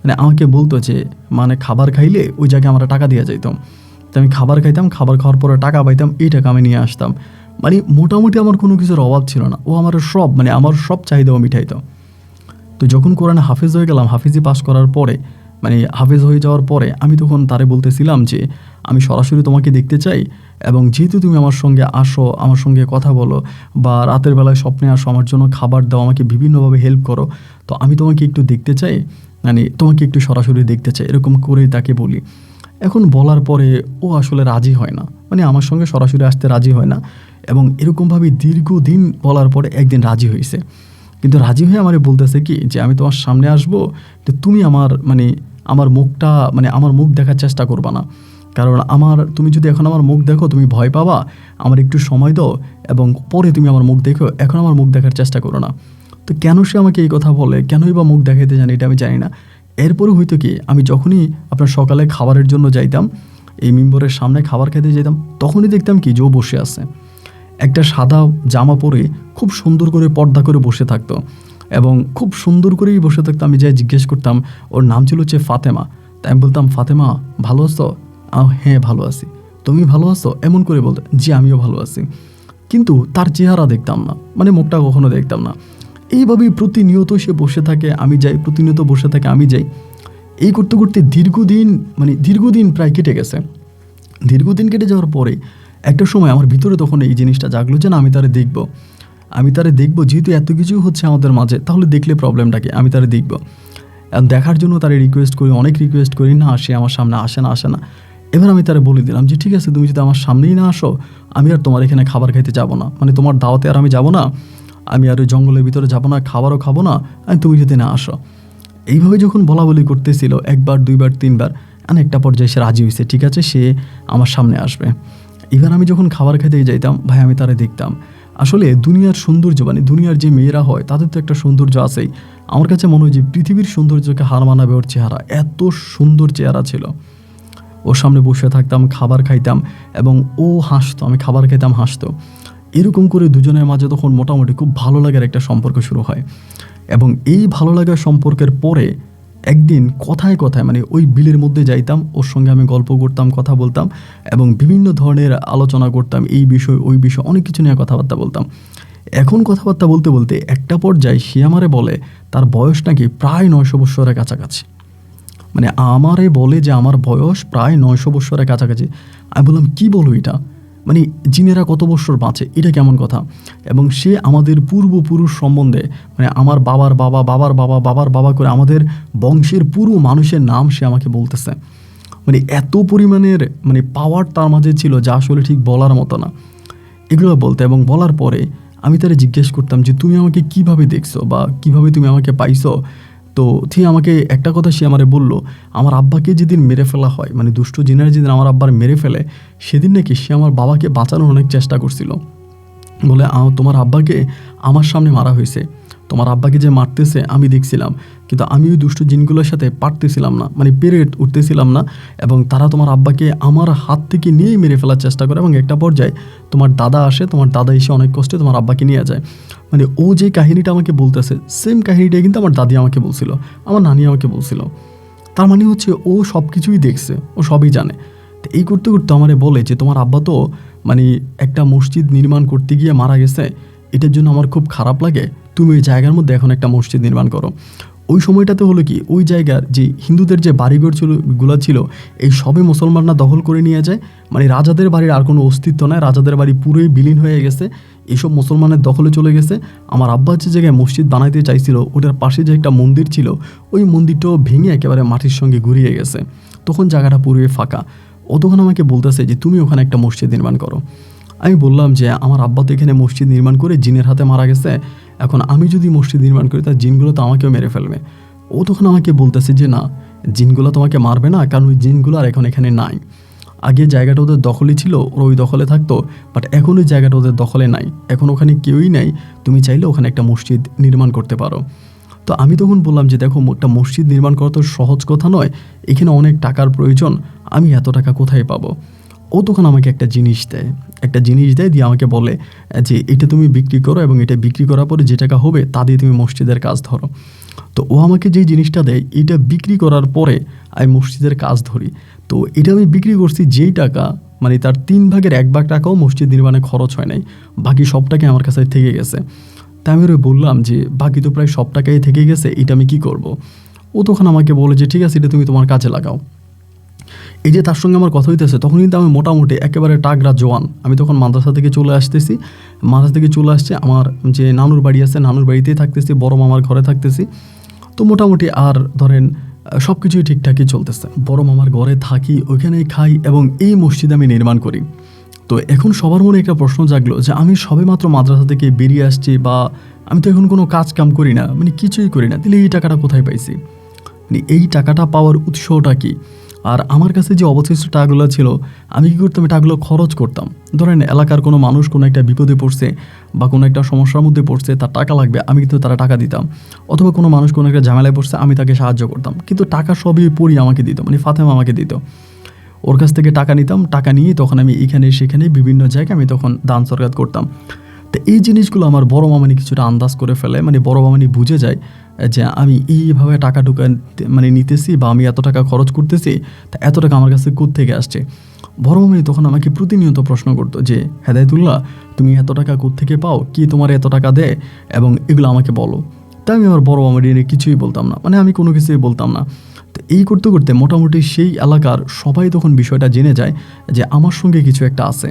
মানে আমাকে বলতো যে মানে খাবার খাইলে ওই জায়গায় আমরা টাকা দিয়ে যাইতাম, তো আমি খাবার খাইতাম, খাবার খাওয়ার পরে টাকা পাইতাম, এই টাকা আমি নিয়ে আসতাম। মানে মোটামুটি আমার কোনো কিছুর অভাব ছিল না, ও আমার সব চাহিদাও মিঠাইতো। তো যখন কোরআনে হাফেজ হয়ে গেলাম, হাফিজি পাস করার পরে মানে হাফেজ হয়ে যাওয়ার পরে আমি তখন তারে বলতেছিলাম যে আমি সরাসরি তোমাকে দেখতে চাই, এবং যেহেতু তুমি আমার সঙ্গে আসো, আমার সঙ্গে কথা বলো, বা রাতের বেলায় স্বপ্নে আসো, আমার জন্য খাবার দাও, আমাকে বিভিন্নভাবে হেল্প করো, তো আমি তোমাকে একটু দেখতে চাই, মানে তোমাকে একটু সরাসরি দেখতে চাই, এরকম করেই তাকে বলি। এখন বলার পরে ও আসলে রাজি হয় না, মানে আমার সঙ্গে সরাসরি আসতে রাজি হয় না, এবং এরকমভাবে দীর্ঘদিন বলার পরে একদিন রাজি হয়েছে। কিন্তু রাজি হয়ে আমারে বলতেছে কি যে আমি তোমার সামনে আসবো, তো তুমি আমার মুখটা মানে আমার মুখ দেখার চেষ্টা করবা না, কারণ তুমি যদি এখন আমার মুখ দেখো তুমি ভয় পাবা, আমার একটু সময় দাও এবং পরে তুমি আমার মুখ দেখো, এখন আমার মুখ দেখার চেষ্টা করো না। তো কেন সে আমাকে এই কথা বলে, কেনই বা মুখ দেখাইতে জানি, এটা আমি জানি না। এরপরে হয়তো কি আমি যখনই আপনার সকালে খাবারের জন্য যাইতাম, এই মিম্বরের সামনে খাবার খেতে যেতাম, তখনই দেখতাম কি যে ও বসে আছে, একটা সাদা জামা পরে খুব সুন্দর করে পর্দা করে বসে থাকতো এবং খুব সুন্দর করেই বসে থাকতো। আমি যাই জিজ্ঞেস করতাম, ওর নাম ছিল হচ্ছে ফাতেমা। তাই আমি বলতাম, ফাতেমা ভালো আছো? হ্যাঁ ভালো আছি। তুমি ভালো আছো? এমন করে বলতো, জি আমিও ভালো আছি। কিন্তু তার চেহারা দেখতাম না, মানে মুখটা কখনো দেখতাম না। এইভাবেই প্রতিনিয়ত সে বসে থাকে, আমি যাই, প্রতিনিয়ত বসে থাকে, আমি যাই। এই করতে করতে দীর্ঘদিন প্রায় কেটে গেছে। দীর্ঘদিন কেটে যাওয়ার পরে একটা সময় আমার ভিতরে তখন এই জিনিসটা জাগলো যে না, আমি তারে দেখবো, যেহেতু এত কিছু হচ্ছে আমাদের মাঝে, তাহলে দেখলে প্রবলেমটাকে, আমি তারে দেখবো। দেখার জন্য তারে অনেক রিকোয়েস্ট করি, না সে আমার সামনে আসে না। এবার আমি তারে বলে দিলাম যে ঠিক আছে, তুমি যদি আমার সামনেই না আসো, আমি আর তোমার এখানে খাবার খাইতে যাবো না, মানে তোমার দাওয়াতে আর আমি যাবো না, আমি আর ওই জঙ্গলের ভিতরে যাবো না, খাবারও খাবো না, তুমি যদি না আসো। এইভাবে যখন বলা বলি করতেছিল 1 বার 2 বার 3 বার, একটা পর্যায়ে সে রাজি হয়েছে, ঠিক আছে সে আমার সামনে আসবে। এবার আমি যখন খাবার খেতে যাইতাম, ভাই আমি তারে দেখতাম। আসলে দুনিয়ার সৌন্দর্য, মানে দুনিয়ার যে মেয়েরা হয় তাদের তো একটা সৌন্দর্য আছেই। আমার কাছে মনে হয় যে পৃথিবীর সৌন্দর্যকে হার মানাবে ওর চেহারা, এত সুন্দর চেহারা ছিল। ওর সামনে বসে থাকতাম, খাবার খাইতাম এবং ও হাসতো, আমি খাবার খেতাম, হাসতো। এরকম করে দুজনের মাঝে তখন মোটামুটি খুব ভালো লাগার একটা সম্পর্ক শুরু হয়। এবং এই ভালো লাগার সম্পর্কের পরে একদিন কথায় মানে ওই বিলের মধ্যে যাইতাম, ওর সঙ্গে আমি গল্প করতাম, কথা বলতাম এবং বিভিন্ন ধরনের আলোচনা করতাম, এই বিষয় ওই বিষয় অনেক কিছু নিয়ে কথাবার্তা বলতাম। এখন কথাবার্তা বলতে বলতে একটা পর্যায়ে সে আমারে বলে তার বয়স নাকি প্রায় 900 বৎসরের কাছাকাছি। মানে আমারে বলে যে আমার বয়স প্রায় 900 বৎসরের কাছাকাছি। আমি বললাম কি বলো এটা, মানে জিনেরা কত বৎসর বাঁচে, এটা কেমন কথা? এবং সে আমাদের পূর্বপুরুষ সম্বন্ধে, মানে আমার বাবার বাবা, বাবার বাবা, বাবার বাবা করে আমাদের বংশের পুরো মানুষের নাম সে আমাকে বলতেছে। মানে এত পরিমাণের মানে পাওয়ার তার মাঝে ছিল যা আসলে ঠিক বলার মতো না। এগুলো বলতে এবং বলার পরে আমি তারে জিজ্ঞেস করতাম যে তুমি আমাকে কিভাবে দেখছো বা কিভাবে তুমি আমাকে পাইছো। তো ঠিক আমাকে একটা কথা সে আমারে বলল, আমার আব্বাকে যেদিন মেরে ফেলা হয়, মানে দুষ্ট জিনেরা যেদিন আমার আব্বার মেরে ফেলে, সেদিন নাকি সে আমার বাবাকে বাঁচানোর অনেক চেষ্টা করছিল। বলে তোমার আব্বাকে আমার সামনে মারা হয়েছে, তোমার আব্বাকে যে মারতেছে আমি দেখছিলাম, কিন্তু আমি ওই দুষ্ট জিনগুলোর সাথে পারতেছিলাম না, মানে পেরে উঠতেছিলাম না, এবং তারা তোমার আব্বাকে আমার হাত থেকে নিয়েই মেরে ফেলার চেষ্টা করে। এবং একটা পর্যায়ে তোমার দাদা আসে, তোমার দাদা এসে অনেক কষ্টে তোমার আব্বাকে নিয়ে যায়। মানে ও যে কাহিনীটা আমাকে বলতেছে, সেম কাহিনীটাই কিন্তু আমার দাদি আমাকে বলছিল, আমার নানি আমাকে বলছিল। তার মানে হচ্ছে ও সব কিছুই দেখছে, ও সবই জানে। তো এই করতে করতে আমারে বলে যে তোমার আব্বা তো মানে একটা মসজিদ নির্মাণ করতে গিয়ে মারা গেছে, এটার জন্য আমার খুব খারাপ লাগে, তুমি ওই জায়গার মধ্যে এখন একটা মসজিদ নির্মাণ করো। ওই সময়টাতে হলো কি, ওই জায়গার যে হিন্দুদের যে বাড়িঘর গুলো ছিল, এই সবে মুসলমানরা দখল করে নিয়ে যায়। মানে রাজাদের বাড়ির আর কোনো অস্তিত্ব নাই, রাজাদের বাড়ি পুরোই বিলীন হয়ে গেছে, এইসব মুসলমানের দখলে চলে গেছে। আমার আব্বা যে জায়গায় মসজিদ বানাইতে চাইছিল, ওটার পাশে যে একটা মন্দির ছিল, ওই মন্দিরটাও ভেঙে একেবারে মাটির সঙ্গে ঘুরিয়ে গেছে। তখন জায়গাটা পুরোই ফাঁকা। ও তখন আমাকে বলতেছে যে তুমি ওখানে একটা মসজিদ নির্মাণ করো। আমি বললাম যে আমার আব্বা তো এখানে মসজিদ নির্মাণ করে জিনের হাতে মারা গেছে, এখন আমি যদি মসজিদ নির্মাণ করি তার জিনগুলো তো আমাকেও মেরে ফেলবে। ও তখন আমাকে বলতেছে যে না, জিনগুলো তোমাকে মারবে না, কারণ ওই জিনগুলো আর এখন এখানে নাই। আগে জায়গাটা ওদের দখলে ছিল, ওরা ওই দখলে থাকতো, বাট এখন ওই জায়গাটা ওদের দখলে নাই, এখন ওখানে কেউই নাই, তুমি চাইলে ওখানে একটা মসজিদ নির্মাণ করতে পারো। তো আমি তখন বললাম যে দেখো, একটা মসজিদ নির্মাণ করা তো সহজ কথা নয়, এখানে অনেক টাকার প্রয়োজন, আমি এত টাকা কোথায় পাবো? ও তখন আমাকে একটা জিনিস দেয়, দিয়ে আমাকে বলে যে এটা তুমি বিক্রি করো, এবং এটা বিক্রি করার পরে যে টাকা হবে তা দিয়ে তুমি মসজিদের কাজ ধরো। তো ও আমাকে যেই জিনিসটা দেয়, এটা বিক্রি করার পরে আমি মসজিদের কাজ ধরি। তো এটা আমি বিক্রি করছি যেই টাকা, মানে তার 3 ভাগের 1 ভাগ টাকাও মসজিদ নির্মাণে খরচ হয় নাই, বাকি সব টাকা আমার কাছে থেকে গেছে। তাই আমি বললাম যে বাকি তো প্রায় সব টাকাই থেকে গেছে, এটা আমি কি করব? ও তখন আমাকে বলে যে ঠিক আছে, এটা তুমি তোমার কাজে লাগাও। এই যে তার সঙ্গে আমার কথা হইতেছে, তখন কিন্তু আমি মোটামুটি একেবারে টাগরা জোয়ান। আমি তখন মাদ্রাসা থেকে চলে আসতেছি, আমার যে নানুর বাড়ি আছে, নানুর বাড়িতেই থাকতেছি, বড় মামার ঘরে থাকতেছি। তো মোটামুটি আর ধরেন সব কিছুই ঠিকঠাকই চলতেছে, বড় মামার ঘরে থাকি, ওইখানেই খাই এবং এই মসজিদ আমি নির্মাণ করি। তো এখন সবার মনে একটা প্রশ্ন জাগলো যে আমি সবেমাত্র মাদ্রাসা থেকে বেরিয়ে আসছি, বা আমি তো এখন কোনো কাজ কাম করি না, মানে কিছুই করি না, তাহলে এই টাকাটা কোথায় পাইছি? মানে এই টাকাটা পাওয়ার উৎসটা কি? আর আমার কাছে যে অবশিষ্ট টাকাগুলো ছিল, আমি কী করতাম, টাকাগুলো খরচ করতাম। ধরেন এলাকার কোনো মানুষ কোনো একটা বিপদে পড়ছে বা কোনো একটা সমস্যার মধ্যে পড়ছে, তার টাকা লাগবে, আমি কিন্তু তারা টাকা দিতাম। অথবা কোনো মানুষ কোনো একটা ঝামেলায় পড়ছে, আমি তাকে সাহায্য করতাম। কিন্তু টাকা সবই পরি আমাকে দিত, মানে ফাতেমা আমাকে দিত। ওর কাছ থেকে টাকা নিতাম, টাকা নিয়ে তখন আমি এখানে সেখানে বিভিন্ন জায়গায় আমি তখন দান সরকার করতাম। তো এই জিনিসগুলো আমার বড় মামানি কিছুটা আন্দাজ করে ফেলে, মানে বড় মামানি বুঝে যায় যে আমি এইভাবে টাকা টুকা মানে নিতেছি বা আমি এত টাকা খরচ করতেছি, তা এত টাকা আমার কাছে কোত্থেকে আসছে। বড় মামানি তখন আমাকে প্রতিনিয়ত প্রশ্ন করতো যে হেদায়েতুল্লাহ, তুমি এত টাকা কোত্থেকে পাও, কি তোমার এত টাকা দেয়, এবং এগুলো আমাকে বলো। তা আমি আমার বড় মামানি কিছুই বলতাম না, মানে আমি কোনো কিছুই বলতাম না। তো এই করতে করতে মোটামুটি সেই এলাকার সবাই তখন বিষয়টা জেনে যায় যে আমার সঙ্গে কিছু একটা আছে,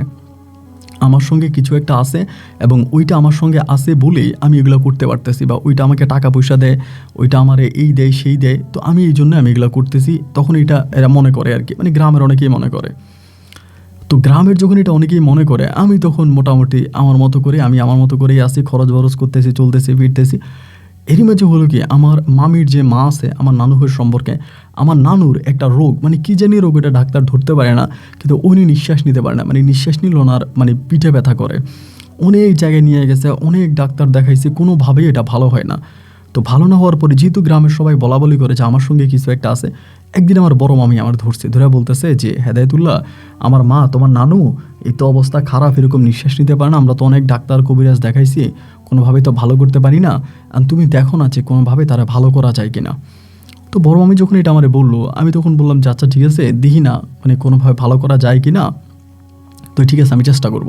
আমার সঙ্গে কিছু একটা আছে, এবং ওইটা আমার সঙ্গে আছে বলেই আমি এগুলো করতে পারতেছি, বা ওইটা আমাকে টাকা পয়সা দেয়, ওইটা আমার এই দেয় সেই দেয়, তো আমি এই জন্য আমি এগুলো করতেছি। তখন এটা এরা মনে করে আর কি, মানে গ্রামের অনেকেই মনে করে। তো গ্রামের যখন এটা অনেকেই মনে করে, আমি তখন মোটামুটি আমার মতো করে আমি আমার মতো করেই আসি, খরচ বরচ করতেছি, চলতেছি ফিরতেছি। এরই মাঝে হলো কি, আমার মামির যে মা আছে, আমার নানুর সম্পর্কে, আমার নানুর একটা রোগ, মানে কী জানি রোগ, এটা ডাক্তার ধরতে পারে না, কিন্তু উনি নিঃশ্বাস নিতে পারে না, মানে নিঃশ্বাস নিলে ওনার মানে পিঠে ব্যথা করে। অনেক জায়গায় নিয়ে গেছে, অনেক ডাক্তার দেখাইছে, কোনোভাবেই এটা ভালো হয় না। তো ভালো না হওয়ার পরে যেহেতু গ্রামের সবাই বলা বলি করে যে আমার সঙ্গে কিছু একটা আছে, একদিন আমার বড় মামি আমার ধরছে, ধরে বলতেছে যে হেদায়েতুল্লাহ, আমার মা, তোমার নানু এই তো অবস্থা খারাপ, এরকম নিঃশ্বাস নিতে পারে না, আমরা তো অনেক ডাক্তার কবিরাজ দেখাইছি, কোনোভাবে তো ভালো করতে পারি না, আর তুমি দেখো না যে কোনোভাবে তারা ভালো করা যায় কিনা। তো বড় মামি যখন এটা আমারে বললো, আমি তখন বললাম যে আচ্ছা ঠিক আছে, দেখি না মানে কোনোভাবে ভালো করা যায় কি না, তো ঠিক আছে আমি চেষ্টা করব।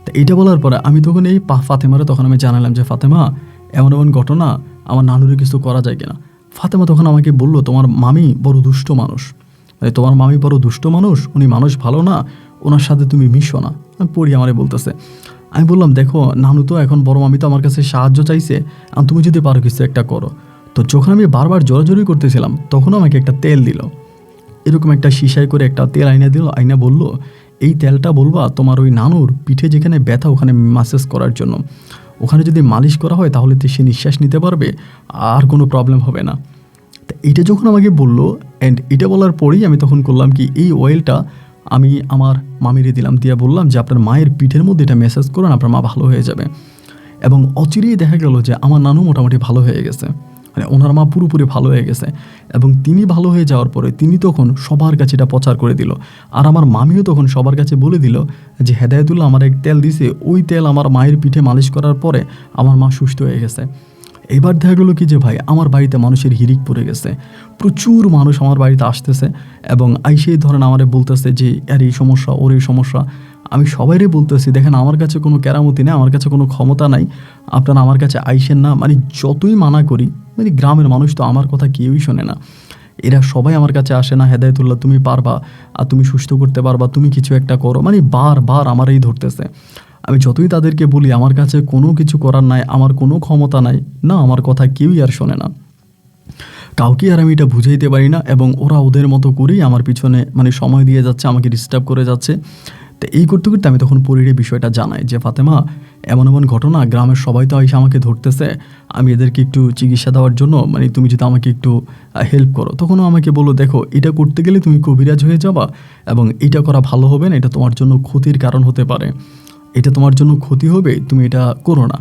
তো এইটা বলার পরে আমি তখন এই ফাতেমারে তখন আমি জানালাম যে ফাতেমা, এমন এমন ঘটনা, আমার নানুরে কিছু করা যায় কিনা। ফাতেমা তখন আমাকে বললো, তোমার মামি বড় দুষ্ট মানুষ, মানে তোমার মামি বড় দুষ্ট মানুষ, উনি মানুষ ভালো না, ওনার সাথে তুমি মিশো না। আমি পড়ি আমারে বলতেছে। আমি বললাম দেখো নানু, তো এখন বড় মামি তো আমার কাছে সাহায্য চাইছে, আর তুমি যদি পারো কিছু একটা করো। তো যখন আমি বারবার জোরাজোরি করতেছিলাম, তখনও আমাকে একটা তেল দিল, এরকম একটা সিসায় করে একটা তেল আইনা দিল, আইনা বলল এই তেলটা বলবা তোমার ওই নানুর পিঠে যেখানে ব্যথা, ওখানে মাসাজ করার জন্য, ওখানে যদি মালিশ করা হয় তাহলে তো সে নিঃশ্বাস নিতে পারবে, আর কোনো প্রবলেম হবে না। তা এটা যখন আমাকে বললো, অ্যান্ড এটা বলার পরেই আমি তখন করলাম কি, এই অয়েলটা আমি আমার মামিরে দিলাম, দিয়ে বললাম যে আপনার মায়ের পিঠের মধ্যে এটা মেসেজ করুন, আপনার মা ভালো হয়ে যাবে। এবং অচিরেই দেখা গেল যে আমার নানু মোটামুটি ভালো হয়ে গেছে, মানে ওনার মা পুরোপুরি ভালো হয়ে গেছে। এবং তিনি ভালো হয়ে যাওয়ার পরে তিনি তখন সবার কাছে এটা প্রচার করে দিল, আর আমার মামিও তখন সবার কাছে বলে দিল যে হেদায়েতুল্লাহ আমার এক তেল দিছে, ওই তেল আমার মায়ের পিঠে মালিশ করার পরে আমার মা সুস্থ হয়ে গেছে। এবার দেখা গেলো কি যে ভাই, আমার বাড়িতে মানুষের হিরিক পড়ে গেছে, প্রচুর মানুষ আমার বাড়িতে আসতেছে, এবং আইসেই ধরেন আমারে বলতেছে যে আর এই সমস্যা, ওর এই সমস্যা। আমি সবাইরে বলতেছি দেখেন আমার কাছে কোনো কেরামতি নেই, আমার কাছে কোনো ক্ষমতা নাই, আপনারা আমার কাছে আইসেন না। মানে যতই মানা করি, মানে গ্রামের মানুষ তো আমার কথা কেউই শোনে না, এরা সবাই আমার কাছে আসে না, হেদায়েতুল্লাহ তুমি পারবা, আর তুমি সুস্থ করতে পারবা, তুমি কিছু একটা করো, মানে বারবার আমারই ধরতেছে। আমি যতই তাদেরকে বলি আমার কাছে কোনো কিছু করার নাই, আমার কোনো ক্ষমতা নাই, না আমার কথা কেউই আর শোনে না, কাউকে আর আমি এটা বুঝাইতে পারি না, এবং ওরা ওদের মতো করেই আমার পিছনে মানে সময় দিয়ে যাচ্ছে, আমাকে ডিস্টার্ব করে যাচ্ছে। তো এই করতে করতে আমি তখন পরিরে বিষয়টা জানাই যে ফাতেমা, এমন এমন ঘটনা, গ্রামের সবাই তো এসে আমাকে ধরতেছে, আমি এদেরকে একটু চিকিৎসা দেওয়ার জন্য, মানে তুমি যদি আমাকে একটু হেল্প করো। তখনও আমাকে বলো দেখো এটা করতে গেলে তুমি কবিরাজ হয়ে যাবা, এবং এটা করা ভালো হবে না, এটা তোমার জন্য ক্ষতির কারণ হতে পারে, এটা তোমার জন্য ক্ষতি হবে, তুমি এটা করো না।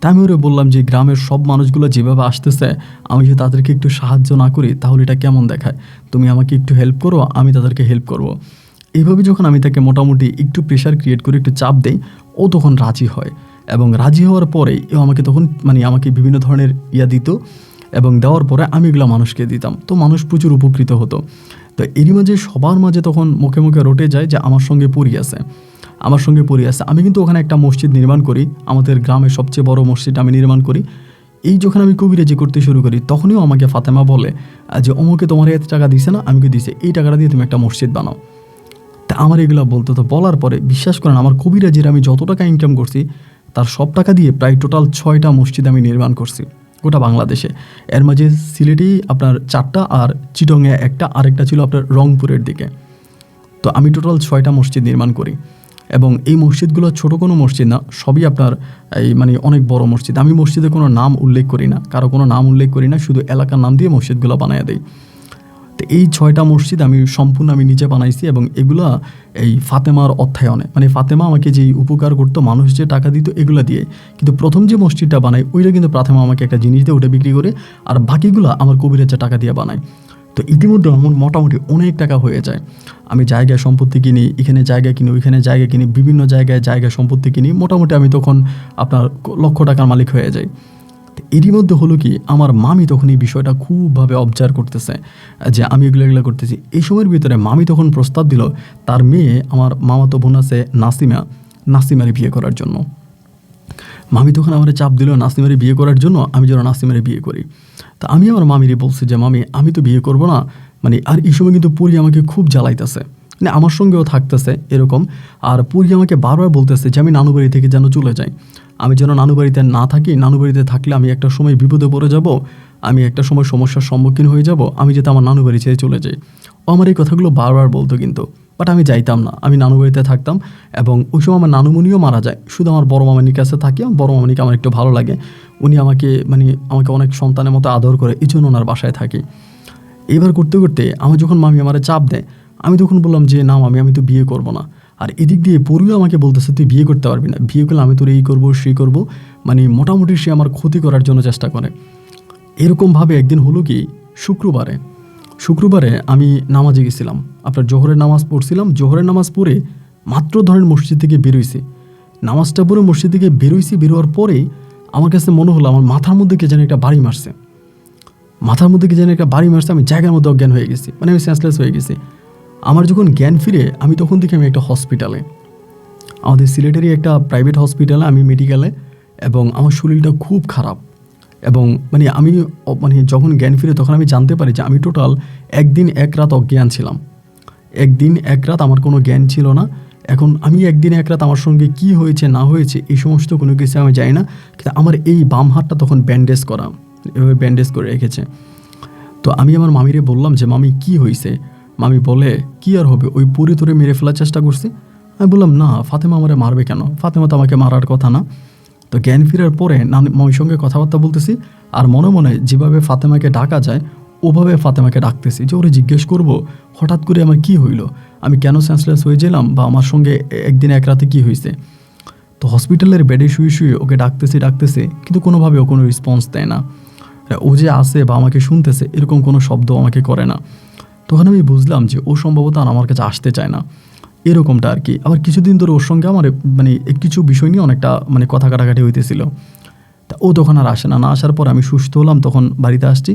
তা আমি ওরে বললাম যে গ্রামের সব মানুষগুলো যেভাবে আসতেছে, আমি যদি তাদেরকে একটু সাহায্য না করি তাহলে এটা কেমন দেখায়, তুমি আমাকে একটু হেল্প করো, আমি তাদেরকে হেল্প করব। এইভাবে যখন আমি তাকে মোটামুটি একটু প্রেশার ক্রিয়েট করে একটু চাপ দেই, ও তখন রাজি হয়, এবং রাজি হওয়ার পরেই ও আমাকে তখন মানে আমাকে বিভিন্ন ধরনের দিত, এবং দেওয়ার পরে আমি এগুলো মানুষকে দিতাম, তো মানুষ প্রচুর উপকৃত হতো। তো এরই মাঝে সবার মাঝে তখন মুখে মুখে রটে যায় যে আমার সঙ্গে পড়ি আছে, আমার সঙ্গে পড়ি আছে। আমি কিন্তু ওখানে একটা মসজিদ নির্মাণ করি, আমাদের গ্রামের সবচেয়ে বড় মসজিদ আমি নির্মাণ করি। এই যখন আমি কবিরাজি করতে শুরু করি, তখনই আমাকে ফাতেমা বলে যে অমুকে তোমার এত টাকা দিছে না, আমাকে দিছে, এই টাকাটা দিয়ে তুমি একটা মসজিদ বানাও। তা আমার এগুলো বলতো, তো বলার পরে বিশ্বাস করেন আমার কবিরাজির আমি যত টাকা ইনকাম করছি তার সব টাকা দিয়ে প্রায় টোটাল 6টা মসজিদ আমি নির্মাণ করছি গোটা বাংলাদেশে। এর মাঝে সিলেটেই আপনার 4টা, আর চিটংয়ে একটা, আরেকটা ছিল আপনার রংপুরের দিকে। তো আমি টোটাল 6টা মসজিদ নির্মাণ করি, এবং এই মসজিদগুলো ছোট কোনো মসজিদ না, সবই আপনার এই মানে অনেক বড় মসজিদ। আমি মসজিদে কোনো নাম উল্লেখ করি না, কারো কোনো নাম উল্লেখ করি না, শুধু এলাকার নাম দিয়ে মসজিদগুলো বানিয়ে দেই। তো এই 6টা মসজিদ আমি সম্পূর্ণ আমি নিজে বানাইছি এবং এগুলা এই ফাতেমার অর্থায়নে, মানে ফাতেমা আমাকে যেই উপকার করতো, মানুষ যে টাকা দিত এগুলা দিয়ে। কিন্তু প্রথম যে মসজিদটা বানাই ওইটা কিন্তু ফাতেমা আমাকে একটা জিনিস দিয়ে ওটা বিক্রি করে, আর বাকিগুলো আমার কবিরের যে টাকা দিয়ে বানায়। তো ইতিমধ্যে আমার মোটামুটি অনেক টাকা হয়ে যায়। আমি জায়গায় সম্পত্তি কিনি, এখানে জায়গা কিনি, ওইখানে জায়গা কিনি, বিভিন্ন জায়গায় জায়গা সম্পত্তি কিনি, মোটামুটি আমি তখন আপনার লক্ষ টাকার মালিক হয়ে যাই। এরই মধ্যে হলো কি, আমার মামি তখন এই বিষয়টা খুবভাবে অবজার্ভ করতেছে যে আমি এগুলো করতেছি। এই সময়ের ভিতরে মামি তখন প্রস্তাব দিল তার মেয়ে, আমার মামাতো বোন আছে নাসিমারে বিয়ে করার জন্য। মামি তখন আমার চাপ দিল নাসিমারে বিয়ে করার জন্য, আমি যেন নাসিমারে বিয়ে করি। তা আমি আমার মামিরে বলছি যে মামি আমি তো বিয়ে করব না, মানে আর এই সময় কিন্তু পুরি আমাকে খুব জ্বালাইতেছে, মানে আমার সঙ্গেও থাকতেছে এরকম। আর পুরি আমাকে বারবার বলতেছে যে আমি নানু বাড়ি থেকে যেন চলে যাই, আমি যেন নানু বাড়িতে না থাকি, নানু বাড়িতে থাকলে আমি একটা সময় বিপদে পড়ে যাব, আমি একটা সময় সমস্যার সম্মুখীন হয়ে যাব, আমি যাতে আমার নানু বাড়ি ছেড়ে চলে যাই। ও আমার এই কথাগুলো বারবার বলতো কিন্তু, বাট আমি যাইতাম না, আমি নানু বাড়িতে থাকতাম। এবং ওই সময় আমার নানুমণিও মারা যায়, শুধু আমার বড় মামানির কাছে থাকি। বড় মামানিকে আমার একটু ভালো লাগে, উনি আমাকে আমাকে অনেক সন্তানের মতো আদর করে, এই জন্য ওনার বাসায় থাকি। এবার করতে করতে আমার যখন মামি আমার চাপ দেয়, আমি তখন বললাম যে না মামি আমি তো বিয়ে করব না। আর এদিক দিয়ে পরিও আমাকে বলতেছে তুই বিয়ে করতে পারবি না, বিয়ে করলে আমি তোর এই করবো সেই করবো, মানে মোটামুটি সে আমার ক্ষতি করার জন্য চেষ্টা করে। এরকমভাবে একদিন হলো কি, শুক্রবারে আমি নামাজে গেছিলাম, আপনার জোহরের নামাজ পড়ছিলাম। জোহরের নামাজ পড়ে মাত্র ধরেন মসজিদ থেকে বেরোইছি, নামাজটা পড়ে মসজিদ থেকে বেরোয়ার পরেই আমার কাছে মনে হলো আমার মাথার মধ্যে কে যেন একটা বাড়ি মারছে, আমি জায়গার মধ্যে অজ্ঞান হয়ে গেছি, মানে আমি সেন্সলেস হয়ে গেছি। আমার যখন জ্ঞান ফিরে আমি তখন থেকে আমি একটা হসপিটালে, আমাদের সিলেটেরই একটা প্রাইভেট হসপিটালে আমি মেডিকেলে, এবং আমার শরীরটা খুব খারাপ। এবং আমি যখন জ্ঞান ফিরে তখন আমি জানতে পারি যে আমি টোটাল 1 দিন 1 রাত অজ্ঞান ছিলাম। 1 দিন 1 রাত আমার কোনো জ্ঞান ছিল না। এখন আমি 1 দিন 1 রাত আমার সঙ্গে কি হয়েছে না হয়েছে এই সমস্ত কোনো কিছু আমি জানি না, কিন্তু আমার এই বাম হাতটা তখন ব্যান্ডেজ করা, এভাবে ব্যান্ডেজ করে রেখেছে। তো আমি আমার মামিরে বললাম যে মামি কি হয়েছে? মামি বলে কি আর হবে, ওই পরি তোরে মেরে ফেলার চেষ্টা করছি। আমি বললাম না, ফাতেমা আমারে মারবে কেন, ফাতেমা তো আমাকে মারার কথা না। তো জ্ঞান ফেরার পরে মামির সঙ্গে কথাবার্তা বলতেছি, আর মনে মনে যেভাবে ফাতেমাকে ডাকা যায় ওভাবে ফাতেমাকে ডাকতেছি, যে ওরে জিজ্ঞেস করব হঠাৎ করে আমার কি হইল, আমি কেন সেন্সলেস হয়ে গেলাম, বা আমার সঙ্গে 1 দিন 1 রাতে কি হয়েছে। তো হসপিটালের বেডে শুয়ে ওকে ডাকতেছে, কিন্তু কোনোভাবে ও কোনো রেসপন্স দেয় না। ও যে আসে বা আমাকে শুনতেছে এরকম কোনো শব্দ আমাকে করে না। তখন আমি বুঝলাম যে ও সম্ভবত আর আমার কাছে আসতে চায় না, এরকমটা আর কি। আবার কিছুদিন ধরে ওর সঙ্গে আমার কিছু বিষয় নিয়ে অনেকটা কথা কাটাকাটি হইতেছিল। তা ও তখন আর আসে না। না আসার পর আমি সুস্থ হলাম, তখন বাড়িতে আসছি।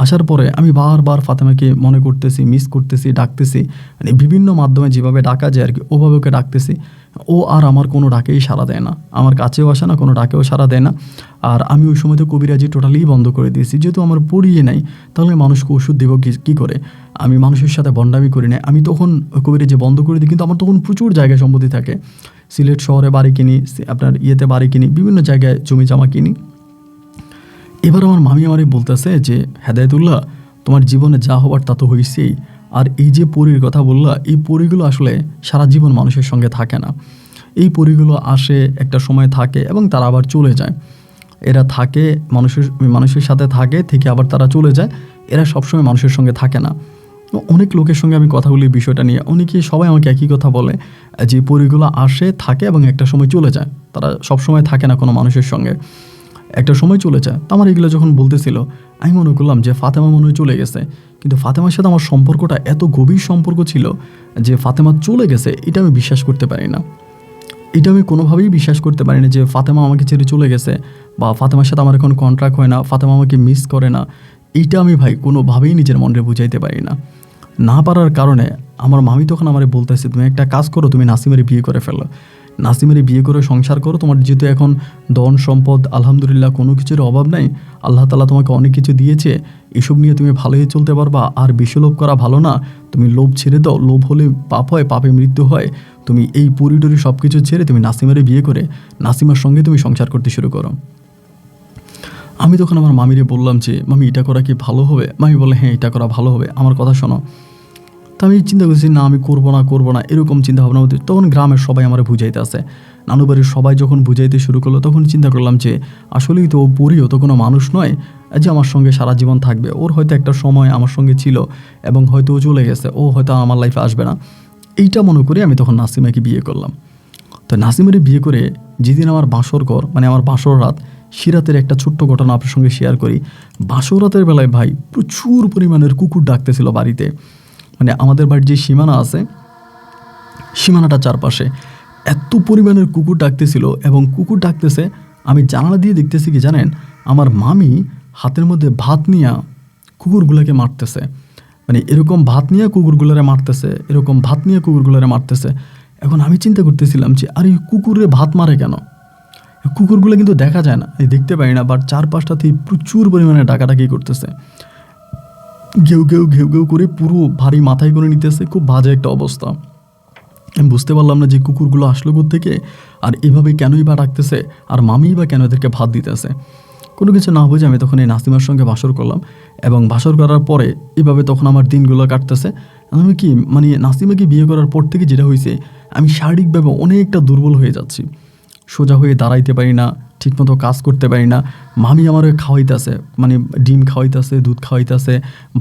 আসার পরে আমি বারবার ফাতেমাকে মনে করতেছি, মিস করতেছি, ডাকতেছি, বিভিন্ন মাধ্যমে যেভাবে ডাকা যায় আর কি ওভাবে ওকে ডাকতেছি। ও আর আমার কোনো ডাকেই সাড়া দেয় না, আমার কাছেও আসে না, কোনো ডাকেও সাড়া দেয় না। আর আমি ওই সময় তো কবিরাজি টোটালি বন্ধ করে দিয়েছি, যেহেতু আমার পড়িয়ে নাই, তাহলে মানুষকে ওষুধ দেবো কী করে। আমি মানুষের সাথে বন্ডামি করি না, আমি তখন কবিরাজি বন্ধ করে দিই। কিন্তু আমার তখন প্রচুর জায়গায় সম্পত্তি থাকে, সিলেট শহরে বাড়ি কিনি, আপনার বাড়ি কিনি, বিভিন্ন জায়গায় জমি জমা কিনি। এবার আমার মামি আমারই বলতেছে যে হেদায়েতুল্লাহ, তোমার জীবনে যা হবার তা তো হয়েছেই, আর এই যে পরীর কথা বললা, এই পরীগুলো আসলে সারা জীবন মানুষের সঙ্গে থাকে না। এই পরীগুলো আসে, একটা সময় থাকে এবং তারা আবার চলে যায়। এরা থাকে মানুষের সাথে থেকে আবার তারা চলে যায়, এরা সবসময় মানুষের সঙ্গে থাকে না। অনেক লোকের সঙ্গে আমি কথা বলি বিষয়টা নিয়ে, সবাই আমাকে একই কথা বলে যে পরীগুলো আসে, থাকে এবং একটা সময় চলে যায়, তারা সবসময় থাকে না কোনো মানুষের সঙ্গে, একটা সময় চলে যায়। তো আমার এগুলো যখন বলতেছিল আমি মনে করলাম যে ফাতেমা মনে হয় চলে গেছে, কিন্তু ফাতেমার সাথে আমার সম্পর্কটা এত গভীর সম্পর্ক ছিল যে ফাতেমা চলে গেছে এটা আমি বিশ্বাস করতে পারি না। এটা আমি কোনোভাবেই বিশ্বাস করতে পারি না যে ফাতেমা আমাকে ছেড়ে চলে গেছে, বা ফাতেমার সাথে আমার এখন কন্ট্রাক্ট হয় না, ফাতেমা আমাকে মিস করে না। এইটা আমি ভাই কোনোভাবেই নিজের মনে বুঝাইতে পারি না। না পারার কারণে আমার মামি তখন আমারে বলতেছে তুমি একটা কাজ করো, তুমি নাসিমের বিয়ে করে ফেলো, নাসিমের বিয়ে করে সংসার করো, তোমার যেহেতু এখন ধন সম্পদ আলহামদুলিল্লাহ কোনো কিছুর অভাব নাই, আল্লাহ তাআলা তোমাকে অনেক কিছু দিয়েছে, এসব নিয়ে তুমি ভালোই চলতে পারবা। আর বেশি লোভ করা ভালো না, তুমি লোভ ছেড়ে দাও, লোভ হলে পাপ হয়, পাপে মৃত্যু হয়। তুমি এই পরিটরি সব কিছু ছেড়ে তুমি নাসিমের বিয়ে করে নাসিমার সঙ্গে তুমি সংসার করতে শুরু করো। আমি তখন আমার মামিরে বললাম যে মামি এটা করা কি ভালো হবে? মামি বলে হ্যাঁ এটা করা ভালো হবে, আমার কথা শোনো। তো আমি চিন্তা করছি না আমি করবো না এরকম চিন্তা ভাবনা হতে। তখন গ্রামের সবাই আমার বুঝাইতে আছে নানু বাড়ির সবাই যখন বুঝাইতে শুরু করলো তখন চিন্তা করলাম যে আসলেই তো ও পরিও তো কোনো মানুষ নয় যে আমার সঙ্গে সারা জীবন থাকবে। ওর হয়তো একটা সময় আমার সঙ্গে ছিল এবং হয়তো ও চলে গেছে, ও হয়তো আমার লাইফে আসবে না। এইটা মনে করে আমি তখন নাসিমাকে বিয়ে করলাম। তো নাসিমারে বিয়ে করে যেদিন আমার বাসর ঘর মানে আমার বাসর রাত, সিরাতের একটা ছোট্ট ঘটনা আপনার সঙ্গে শেয়ার করি। বাসর রাতের বেলায় ভাই প্রচুর পরিমাণের কুকুর ডাকতেছিল বাড়িতে। মানে আমাদের বাড়ির যে সীমানা আছে, সীমানাটার চারপাশে এত পরিমাণের কুকুর ডাকতেছিল এবং কুকুর ডাকতেছে। আমি জানালা দিয়ে দেখতেছি কি জানেন, আমার মামি হাতের মধ্যে ভাত নিয়ে কুকুরগুলোকে মারতেছে। মানে এরকম ভাত নিয়ে কুকুরগুলোরে মারতেছে, এরকম ভাত নিয়ে কুকুরগুলোরে মারতেছে। এখন আমি চিন্তা করতেছিলাম যে আরে কুকুরে ভাত মারে কেন? কুকুরগুলো কিন্তু দেখা যায় না, দেখতে পাই না, বাট চারপাশটাতেই প্রচুর পরিমাণে ডাকাডাকি করতেছে। ঘেউ ঘেউ ঘেউ ঘেউ করে পুরো ভারী মাথায় করে নিতেছে। খুব বাজে একটা অবস্থা। আমি বুঝতে পারলাম না যে কুকুরগুলো আসলো কোত্থেকে আর এভাবে কেনই বা ডাকতেছে আর মামিই বা কেন এদেরকে ভাত দিতেছে। কোনো কিছু না বুঝে আমি তখন এই নাসিমার সঙ্গে বাসর করলাম এবং বাসর করার পরে এভাবে তখন আমার দিনগুলো কাটতেছে। আমি কি মানে নাসিমাকে বিয়ে করার পর থেকে যেটা হয়েছে, আমি শারীরিকভাবে অনেকটা দুর্বল হয়ে যাচ্ছি। সোজা হয়ে দাঁড়াইতে পারি না, ঠিকমতো কাজ করতে পারি না। মামি আমার খাওয়াইতেছে, মানে ডিম খাওয়াইতেছে, দুধ খাওয়াইতেছে,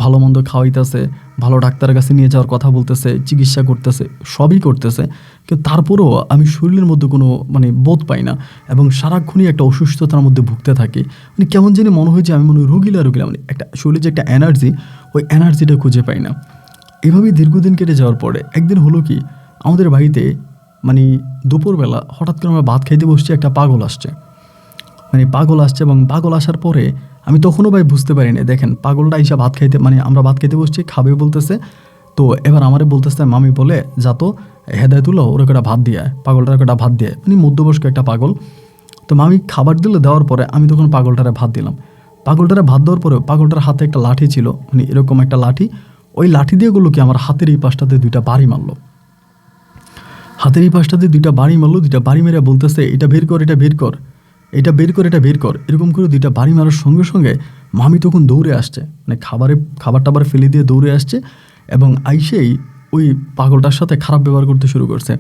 ভালো মন্দ খাওয়াইতেছে, ভালো ডাক্তারের কাছে নিয়ে যাওয়ার কথা বলতেছে, চিকিৎসা করতেছে, সবই করতেছে। কিন্তু তারপরেও আমি শরীরের মধ্যে কোনো মানে বোধ পাই না এবং সারাক্ষণই একটা অসুস্থতার মধ্যে ভুগতে থাকি। মানে কেমন জানি মনে হয় যে আমি মনে হয় রুগীলা মানে একটা শরীরে যে একটা এনার্জি, ওই এনার্জিটা খুঁজে পাই না। এভাবেই দীর্ঘদিন কেটে যাওয়ার পরে একদিন হলো কি, আমাদের বাড়িতে মানে দুপুরবেলা হঠাৎ করে আমরা ভাত খাইতে বসছি, একটা পাগল আসছে। মানে পাগল আসছে এবং পাগল আসার পরে আমি তখনও ভাই বুঝতে পারি না। দেখেন পাগলটা এসে ভাত খাইতে, মানে আমরা ভাত খাইতে বসছি, খাবে বলতেছে। তো এবার আমারে বলতেছে, মামি বলে যা তো হেদায়তুল্লাহ ওর একটা ভাত দিয়ে, পাগলটার একটা ভাত দিয়ে, মানে মধ্যবয়স্ক একটা পাগল। তো মামি খাবার দিল, দেওয়ার পরে আমি তখন পাগলটারে ভাত দিলাম। পাগলটারে ভাত দেওয়ার পরে পাগলটার হাতে একটা লাঠি ছিল, মানে এরকম একটা লাঠি। ওই লাঠি দিয়ে গুলো কি আমার হাতের এই পাশটাতে দুইটা বাড়ি মারলো। হাতের এই পাশটাতে দুইটা বাড়ি মারলো। দুইটা বাড়ি মেরে বলতেছে এটা বের কর, এটা বের কর, এটা বের কর, এটা বের কর। এরকম করে দুইটা বাড়ি মারার সঙ্গে সঙ্গে মামি তখন দৌড়ে আসছে, মানে খাবার টাবার ফেলে দিয়ে দৌড়ে আসছে এবং আইসেই ওই পাগলটার সাথে খারাপ ব্যবহার করতে শুরু করছে।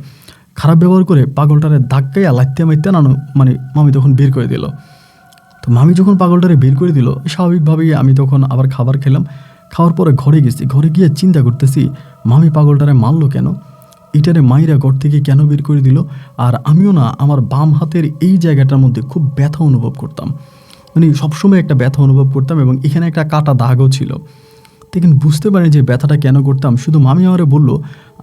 খারাপ ব্যবহার করে পাগলটারে ধাক্কাইয়া লাইতে মাইতে নানো, মানে মামি তখন বের করে দিল। তো মামি যখন পাগলটারে বের করে দিল, স্বাভাবিকভাবেই আমি তখন আবার খাবার খেলাম। খাওয়ার পরে ঘরে গেছি। ঘরে গিয়ে চিন্তা করতেছি মামি পাগলটারে মারলো কেন, এটারে মাইরা ঘর থেকে কেন বের করে দিল। আর আমিও না আমার বাম হাতের এই জায়গাটার মধ্যে খুব ব্যথা অনুভব করতাম, মানে সবসময় একটা ব্যথা অনুভব করতাম এবং এখানে একটা কাটা দাগও ছিল। দেখেন বুঝতে পারি যে ব্যথাটা কেন করতাম। শুধু মামি আমারে বলল,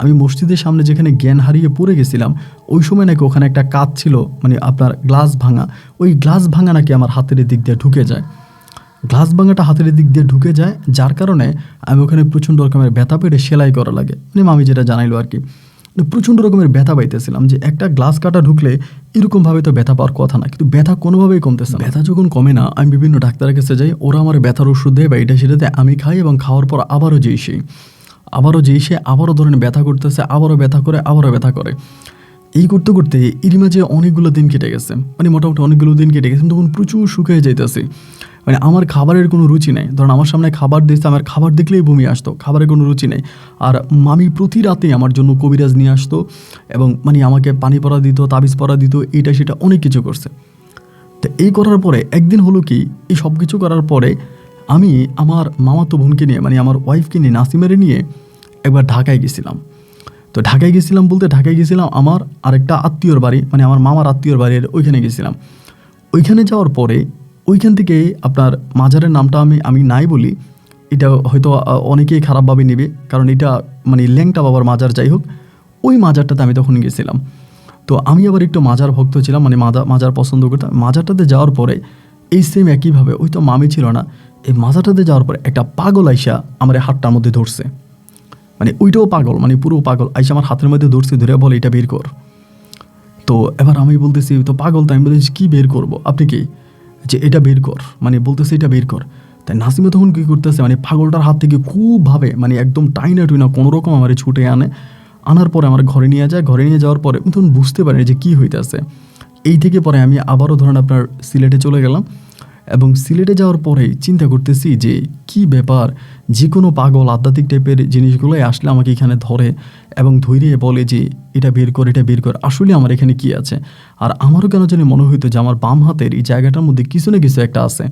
আমি মসজিদের সামনে যেখানে জ্ঞান হারিয়ে পড়ে গেছিলাম ওই সময় নাকি ওখানে একটা কাঁচ ছিল, মানে আপনার গ্লাস ভাঙা। ওই গ্লাস ভাঙা নাকি আমার হাতের দিক দিয়ে ঢুকে যায়, গ্লাস ভাঙাটা হাতের দিক দিয়ে ঢুকে যায়, যার কারণে আমি ওখানে প্রচণ্ড রকমের ব্যথা পেটে সেলাই করা লাগে। মানে মামি যেটা জানাইলো আর কি, প্রচণ্ড রকমের ব্যথা পাইতেছিলাম যে একটা গ্লাস কাটা ঢুকলে এরকমভাবে তো ব্যথা পাওয়ার কথা না, কিন্তু ব্যথা কোনোভাবেই কমতেছে না। ব্যথা যখন কমে না, আমি বিভিন্ন ডাক্তারের কাছে যাই, ওরা আমার ব্যথার ওষুধ দেয় বা এটা সেটাতে আমি খাই এবং খাওয়ার পর আবারও যেই সে আবারও ধরেন ব্যথা করতেছে, আবারও ব্যথা করে, আবারও ব্যথা করে। এই করতে করতে এরই মাঝে অনেকগুলো দিন কেটে গেছে, মানে মোটামুটি অনেকগুলো দিন কেটে গেছে। তখন প্রচুর শুকিয়ে যাইতেছি, মানে আমার খাবারের কোনো রুচি নেই। ধরুন আমার সামনে খাবার দিচ্ছে, আমার খাবার দেখলেই বমি আসতো, খাবারের কোনো রুচি নেই। আর মামি প্রতি রাতেই আমার জন্য কবিরাজ নিয়ে আসতো এবং মানে আমাকে পানি পরা দিত, তাবিজ পরা দিত, এটা সেটা অনেক কিছু করছে। তো এই করার পরে একদিন হলো কি, এই সব কিছু করার পরে আমি আমার মামাতো বোনকে নিয়ে, মানে আমার ওয়াইফকে নিয়ে, নাসিমারে নিয়ে একবার ঢাকায় গেছিলাম। তো ঢাকায় গেছিলাম বলতে ঢাকায় গেছিলাম আমার আরেকটা আত্মীয়র বাড়ি, মানে আমার মামার আত্মীয়র বাড়ির ওইখানে গেছিলাম। ওইখানে যাওয়ার পরে ওইখান থেকে আপনার মাজারের নামটা আমি নাই বলি, এটা হয়তো অনেকেই খারাপভাবে নেবে, কারণ এটা মানে ল্যাংটা বাবার মাজার। যাই হোক, ওই মাজারটাতে আমি তখন গেছিলাম। তো আমি আবার একটু মাজার ভক্ত ছিলাম, মানে মাজার পছন্দ করতাম। মাজারটাতে যাওয়ার পরে এই সেম একইভাবে, ওই তো মামি ছিল না, এই মাজারটাতে যাওয়ার পরে একটা পাগল আইসা আমার হাতটার মধ্যে ধরছে, মানে ওইটাও পাগল, মানে পুরো পাগল আইসা আমার হাতের মধ্যে ধরছে, ধরে বলে এটা বের কর। তো এবার আমি বলতেছি তো পাগল, তো আমি বলতেছি কী বের করবো, আপনি কি, যে এটা বের কর, মানে বলতেছে এটা বের কর। তাই নাসিমা তখন কী করতেছে, মানে পাগলটার হাত থেকে খুবভাবে মানে একদম টাইনা টুইনা কোনোরকম আমার ছুটে আনার পরে আমার ঘরে নিয়ে যায়। ঘরে নিয়ে যাওয়ার পরে আমি তখন বুঝতে পারি যে কী হইতেছে। এই থেকে পরে আমি আবারও ধরেন আপনার সিলেটে চলে গেলাম এবং সিলেটে যাওয়ার পরেই চিন্তা করতেছি যে কি ব্যাপার, যে কোনো পাগল আধ্যাত্মিক টাইপের জিনিসগুলোই আসলে আমাকে এখানে ধরে এবং ধৈর্য বলে যে এটা বের কর, এটা বের কর। আসলে আমার এখানে কি আছে? আর আমারও কেন জানি মনে হইতো যে আমার বাম হাতের এই জায়গাটার মধ্যে কিছু না কিছু একটা আছে,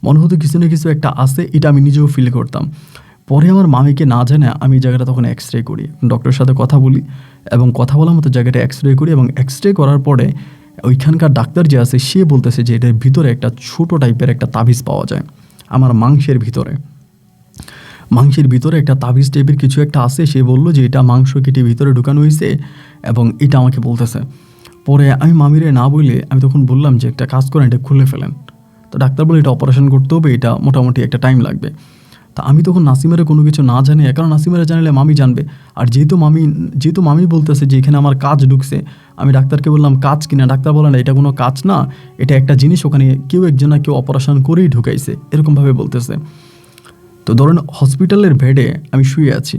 মনে হতো কিছু না কিছু একটা আছে, এটা আমি নিজেও ফিল করতাম। পরে আমার মামিকে না জানে আমি এই জায়গাটা তখন এক্স রে করি, ডক্টরের সাথে কথা বলি এবং কথা বলার মতো জায়গাটা এক্স রে করি এবং এক্স রে করার পরে ওইখানকার ডাক্তার যে আছে সে বলতেছে যে এটার ভিতরে একটা ছোট টাইপের একটা তাবিজ পাওয়া যায়। আমার মাংসের ভিতরে একটা তাবিজ টাইপের কিছু একটা আছে। সে বললো যে এটা মাংস কেটে ভিতরে ঢুকানো হয়েছে এবং এটা আমাকে বলতেছে। পরে আমি মামিরে না বলে আমি তখন বললাম যে একটা কাজ করেন, এটা খুলে ফেলেন। তো ডাক্তার বলে এটা অপারেশন করতে হবে, এটা মোটামুটি একটা টাইম লাগবে। তা আমি তখন নাসিমারে কোনো কিছু না জানি, কারণ নাসিমারে জানলে মামি জানবে। আর যেহেতু মামি বলতেছে যে এখানে আমার কাজ ঢুকছে, আমি ডাক্তারকে বললাম কাজ কিনা। ডাক্তার বলে না, এটা কোনো কাজ না, এটা একটা জিনিস ওখানে কেউ অপারেশন করেই ঢুকাইছে, এরকমভাবে বলতেছে। তো ধরেন হসপিটালের বেডে আমি শুয়ে আছি,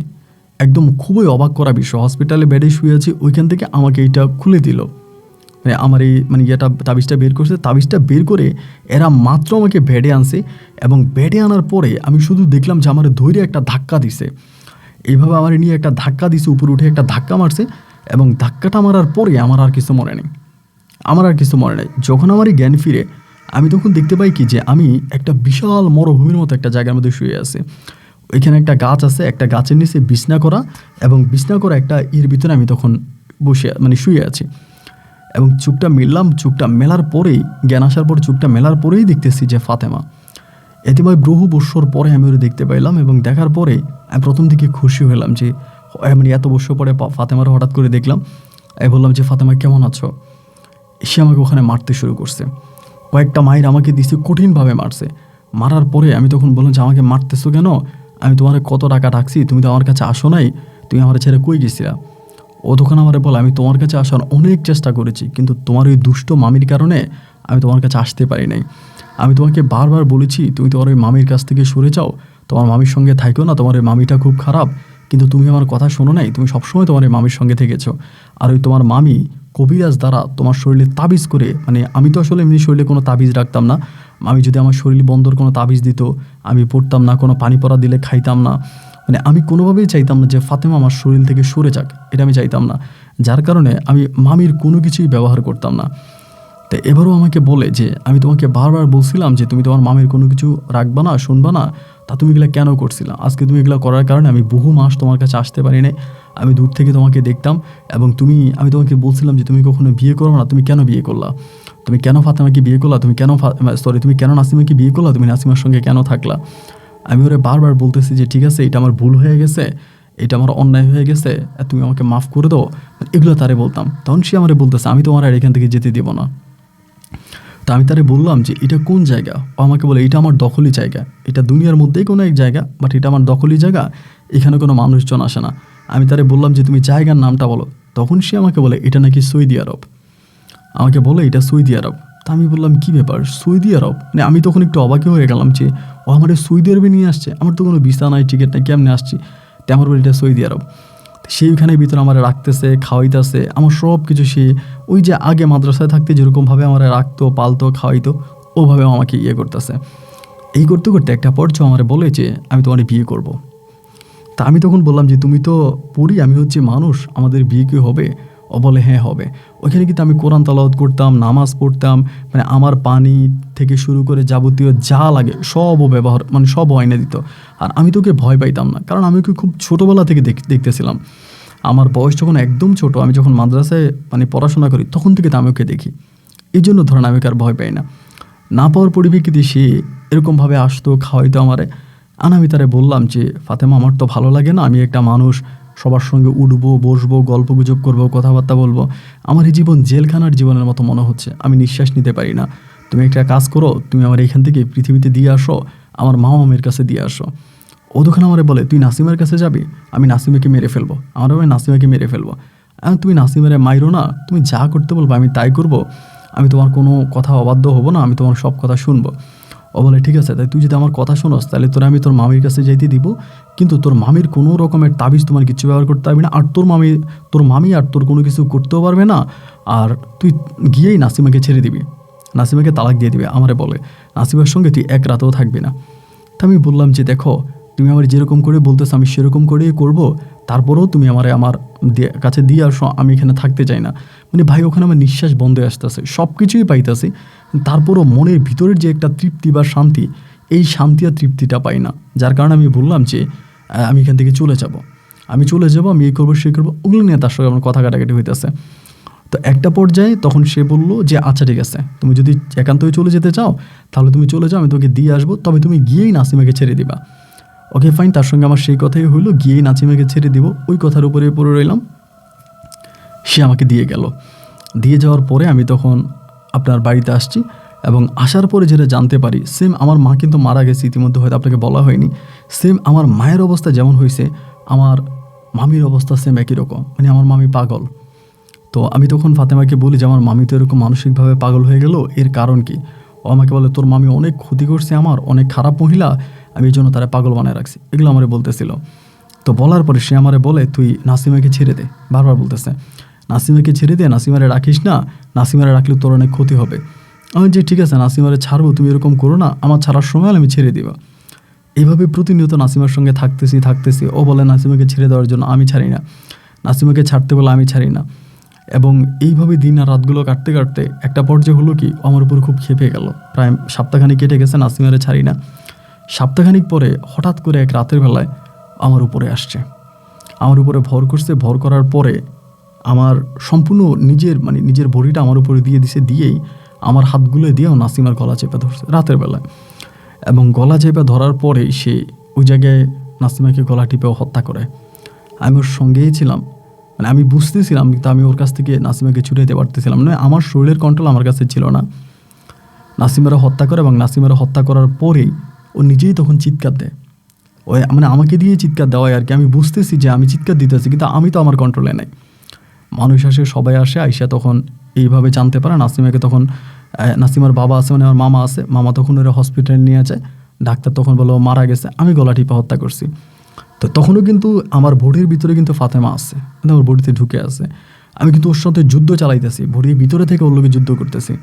একদম খুবই অবাক করা বিষয়, হসপিটালের বেডে শুয়ে আছি, ওইখান থেকে আমাকে এইটা খুলে দিল। আমার এই ইয়েটা তাবিজটা বের করছে, তাবিজটা বের করে এরা মাত্র আমাকে বেডে আনছে এবং বেডে আনার পরে আমি শুধু দেখলাম যে আমার ধৈর্য একটা ধাক্কা দিছে, এইভাবে আমার নিয়ে একটা ধাক্কা দিছে, উপরে উঠে একটা ধাক্কা মারছে এবং ধাক্কাটা মারার পরে আমার আর কিছু মনে নেই। যখন আমার এই জ্ঞান ফিরে আমি তখন দেখতে পাই কি যে আমি একটা বিশাল মরুভূমির মতো একটা জায়গার মধ্যে শুয়ে আছি। ওইখানে একটা গাছ আছে, একটা গাছের নিচে বিছনা করা এবং বিছনা করা একটা ভিতরে আমি তখন বসে শুয়ে আছি এবং চোখটা মেলার পরেই জ্ঞান আসার পর চোখটা মেলার পরেই দেখতেছি যে ফাতেমা। এতিময় বহু বৎসর পরে আমি ওরা দেখতে পাইলাম এবং দেখার পরে আমি প্রথম দিকে খুশি হলাম যে এত বৎসর পরে ফাতেমার হঠাৎ করে দেখলাম। আমি বললাম যে ফাতেমা কেমন আছো? সে আমাকে ওখানে মারতে শুরু করছে, কয়েকটা মায়ের আমাকে দিছে, কঠিনভাবে মারছে। মারার পরে আমি তখন বললাম যে আমাকে মারতেছো কেন? আমি তোমার কত টাকা ডাকছি, তুমি তো আমার কাছে আসো নাই, তুমি আমার ছেড়ে কই গেছিলা? ও তখন আমারে বলে আমি তোমার কাছে আসার অনেক চেষ্টা করেছি, কিন্তু তোমার ওই দুষ্ট মামির কারণে আমি তোমার কাছে আসতে পারি নাই। আমি তোমাকে বারবার বলেছি তুমি তোমার ওই মামির কাছ থেকে সরে যাও, তোমার মামির সঙ্গে থাকো না, তোমার ওই মামিটা খুব খারাপ, কিন্তু তুমি আমার কথা শোনো নাই, তুমি সবসময় তোমার ওই মামির সঙ্গে থেকেছো। আর ওই তোমার মামি কবিরাজ দ্বারা তোমার শরীরে তাবিজ করে, আমি তো আসলে এমনি শরীরে কোনো তাবিজ রাখতাম না, আমি যদি আমার শরীর বন্দর কোনো তাবিজ দিত আমি পড়তাম না, কোনো পানি পড়া দিলে খাইতাম না, আমি কোনোভাবেই চাইতাম না যে ফাতেমা আমার শরীর থেকে সরে যাক, এটা আমি চাইতাম না। যার কারণে আমি মামির কোনো কিছুই ব্যবহার করতাম না। তো এবারও আমাকে বলে যে আমি তোমাকে বারবার বলছিলাম যে তুমি তোমার মামির কোনো কিছু রাখবা না, শুনবা না, তা তুমি এগুলো কেন করছিলা? আজকে তুমি এগুলো করার কারণে আমি বহু মাস তোমার কাছে আসতে পারি নাই, আমি দূর থেকে তোমাকে দেখতাম এবং আমি তোমাকে বলছিলাম যে তুমি কখনো বিয়ে করো না, তুমি কেন বিয়ে করলা? তুমি কেন ফাতেমাকে বিয়ে করলা? তুমি কেন নাসিমাকে বিয়ে করলা? তুমি নাসিমার সঙ্গে কেন থাকলা? আমি ওরে বারবার বলতেছি যে ঠিক আছে, এটা আমার ভুল হয়ে গেছে, এটা আমার অন্যায় হয়ে গেছে, তুমি আমাকে মাফ করে দাও, এগুলো তারে বলতাম। তখন সে আমারে বলতেছে আমি তোমার আর এখান থেকে যেতে দেবো না। তো আমি তারে বললাম যে এটা কোন জায়গা? ও আমাকে বলে এটা আমার দখলি জায়গা, এটা দুনিয়ার মধ্যেই কোনো এক জায়গা, বাট এটা আমার দখলি জায়গা, এখানে কোনো মানুষজন আসে না। আমি তারে বললাম যে তুমি জায়গার নামটা বলো। তখন সে আমাকে বলে এটা নাকি সৌদি আরব, আমাকে বলে এটা সৌদি আরব। তা আমি বললাম কী ব্যাপার সৌদি আরব? আমি তখন একটু অবাকই হয়ে গেলাম যে ও আমার সৌদি আরবে নিয়ে আসছে, আমার তো কোনো ভিসা নাই, টিকিট নাই, কেমনে আসছি? তো আমার বলে এটা সৌদি আরব। সেইখানের ভিতরে আমার রাখতেছে, খাওয়াইতেছে, আমার সব কিছু সে ওই যে আগে মাদ্রাসায় থাকতে যেরকমভাবে আমার রাখতো, পালতো, খাওয়াইতো, ওভাবে আমাকে করতেছে। এই করতে করতে একটা পর্যায়ে আমার বলে যে আমি তোমার বিয়ে করব। তা আমি তখন বললাম যে তুমি তো পড়ি, আমি হচ্ছে মানুষ, আমাদের বিয়ে কি হবে? ও বলে হ্যাঁ হবে। ওইখানে কিন্তু আমি কোরআন তালাওয়াত করতাম, নামাজ পড়তাম, আমার পানি থেকে শুরু করে যাবতীয় যা লাগে সবও ব্যবহার সব এনে দিত। আর আমি তোকে ভয় পাইতাম না, কারণ আমি ওকে খুব ছোটোবেলা থেকে দেখতেছিলাম। আমার বয়স যখন একদম ছোট, আমি যখন মাদ্রাসায় পড়াশোনা করি তখন থেকে তো আমি ওকে দেখি, এই জন্য ধরেন আমি ওকে আর ভয় পাই না। না পাওয়ার পরিপ্রেক্ষিতে সে এরকমভাবে আসতো, খাওয়াইতো আমারে। আর আমি তারে বললাম যে ফাতেমা আমার তো ভালো লাগে না, আমি একটা মানুষ, সবার সঙ্গে উঠবো, বসবো, গল্প গুজব করবো, কথাবার্তা বলবো, আমার এই জীবন জেলখানার জীবনের মতো মনে হচ্ছে, আমি নিঃশ্বাস নিতে পারি না। তুমি একটা কাজ করো, তুমি আমার এইখান থেকে পৃথিবীতে দিয়ে আসো, আমার মা মামের কাছে দিয়ে আসো। ও তখন আমারে বলে তুই নাসিমার কাছে যাবি, আমি নাসিমাকে মেরে ফেলবো, আমার নাসিমাকে মেরে ফেলবো। তুমি নাসিমারে মাইরো না, তুমি যা করতে বলবো আমি তাই করবো, আমি তোমার কোনো কথা অবাধ্য হব না, আমি তোমার সব কথা শুনবো। ও বলে ঠিক আছে, তাই তুই যদি আমার কথা শোনস তাহলে তোরা আমি তোর মামির কাছে যাইতে দিব, কিন্তু তোর মামির কোনো রকমের তাবিজ তোমার কিছু ব্যবহার করতে পারবি না, আর তোর মামি আর তোর কোনো কিছু করতেও পারবে না, আর তুই গিয়েই নাসিমাকে ছেড়ে দিবি। নাসিমাকে তালাক দিয়ে দিবে। আমারে বলে নাসিমার সঙ্গে তুই এক রাতেও থাকবি না। তা আমি বললাম যে দেখো, তুমি আমার যেরকম করে বলতেছো আমি সেরকম করেই করব, তারপরেও তুমি আমার কাছে দিয়ে আসো, আমি এখানে থাকতে চাই না। মানে ভাই ওখানে আমার নিঃশ্বাস বন্ধ হয়ে আসতেছে, সব কিছুই পাইতেছি, তারপরও মনের ভিতরের যে একটা তৃপ্তি বা শান্তি, এই শান্তি আর তৃপ্তিটা পাই না। যার কারণে আমি বললাম যে আমি এখান থেকে চলে যাব, আমি এই করবো সেই করবো, ওগুলো নিয়ে তার সঙ্গে আমার কথা কাটাকাটি হইতেছে। তো একটা পর্যায়ে তখন সে বলল যে আচ্ছা ঠিক আছে, তুমি যদি একান্তই চলে যেতে চাও তাহলে তুমি চলে যাও, আমি তোকে দিয়ে আসবো, তবে তুমি গিয়েই নাসিমাকে ছেড়ে দিবা। ওকে ফাইন, তার সঙ্গে আমার সেই কথাই হইলো, গিয়েই নাসিমাকে ছেড়ে দিব। ওই কথার উপরে পড়ে রইলাম। সে আমাকে দিয়ে গেল। দিয়ে যাওয়ার পরে আমি তখন আপনার বাড়িতে আসছি, এবং আসার পরে যেটা জানতে পারি, সেম আমার মা কিন্তু মারা গেছে ইতিমধ্যে, হয়তো আপনাকে বলা হয়নি। সেম আমার মায়ের অবস্থা যেমন হয়েছে, আমার মামির অবস্থা সেম একই রকম, মানে আমার মামি পাগল। তো আমি তখন ফাতেমাকে বলি যে আমার মামি তো এরকম মানসিকভাবে পাগল হয়ে গেল, এর কারণ কি? ও আমাকে বলে তোর মামি অনেক ক্ষতি করছে, আমার অনেক খারাপ মহিলা, আমি এই জন্য তারা পাগল বানায় রাখছি, এগুলো আমারে বলতেছিল। তো বলার পরে সে আমারে বলে তুই নাসিমাকে ছেড়ে দে, বারবার বলতেছে নাসিমাকে ছেড়ে দে, নাসিমারে রাখিস না, নাসিমারে রাখলে তোর অনেক ক্ষতি হবে। আমি যে ঠিক আছে নাসিমারে ছাড়বো, তুমি এরকম করো না, আমার ছাড়ার সময় আমি ছেড়ে দিবা। এইভাবে প্রতিনিয়ত নাসিমার সঙ্গে থাকতেছি। ও বলে নাসিমাকে ছেড়ে দেওয়ার জন্য, আমি ছাড়ি না। নাসিমাকে ছাড়তে বলে আমি ছাড়ি না। এবং এইভাবে দিন আর রাতগুলো কাটতে কাটতে একটা পর্যায়ে হলো কি, আমার উপর খুব খেপে গেল। প্রায় সপ্তাহখানিক কেটে গেছে, নাসিমারে ছাড়ি না। সপ্তাহখানিক পরে হঠাৎ করে এক রাতের বেলায় আমার উপরে আসছে, আমার উপরে ভর করছে। ভর করার পরে আমার সম্পূর্ণ নিজের বডিটা আমার উপরে দিয়ে দিছে, দিয়েই আমার হাতগুলো দিয়েও নাসিমার গলা চেপে ধরছে রাতের বেলায়। এবং গলা চেপে ধরার পরে সে ওই জায়গায় নাসিমাকে গলা টিপেও হত্যা করে। আমি ওর সঙ্গেই ছিলাম, মানে আমি বুঝতেছিলাম, কিন্তু আমি ওর কাছ থেকে নাসিমাকে ছুটাইতে পারতেছিলাম না। আমার শরীরের কন্ট্রোল আমার কাছে ছিল না। নাসিমারা হত্যা করে, এবং নাসিমারা হত্যা করার পরেই ও নিজেই তখন চিৎকার দেয়। ওই মানে আমাকে দিয়ে চিৎকার দেওয়ায় আর কি। আমি বুঝতেছি যে আমি চিৎকার দিতেছি, কিন্তু আমি তো আমার কন্ট্রোলে নাই। মানুষ আসে, সবাই আসে, আইসা তখন এইভাবে জানতে পারে নাসিমাকে। তখন নাসিমার বাবা আছে, মানে আমার মামা আছে, মামা তখন ওরা হসপিটালে নিয়ে যায়। ডাক্তার তখন বলে ও মারা গেছে, আমি গলা টিপে হত্যা করছি। তো তখনও কিন্তু আমার বডির ভিতরে কিন্তু ফাতেমা আছে, কিন্তু আমার বডিতে ঢুকে আছে। আমি কিন্তু ওর সাথে যুদ্ধ চালাইতেছি, বডির ভিতরে থেকে ওর লোকে যুদ্ধ করতেছি।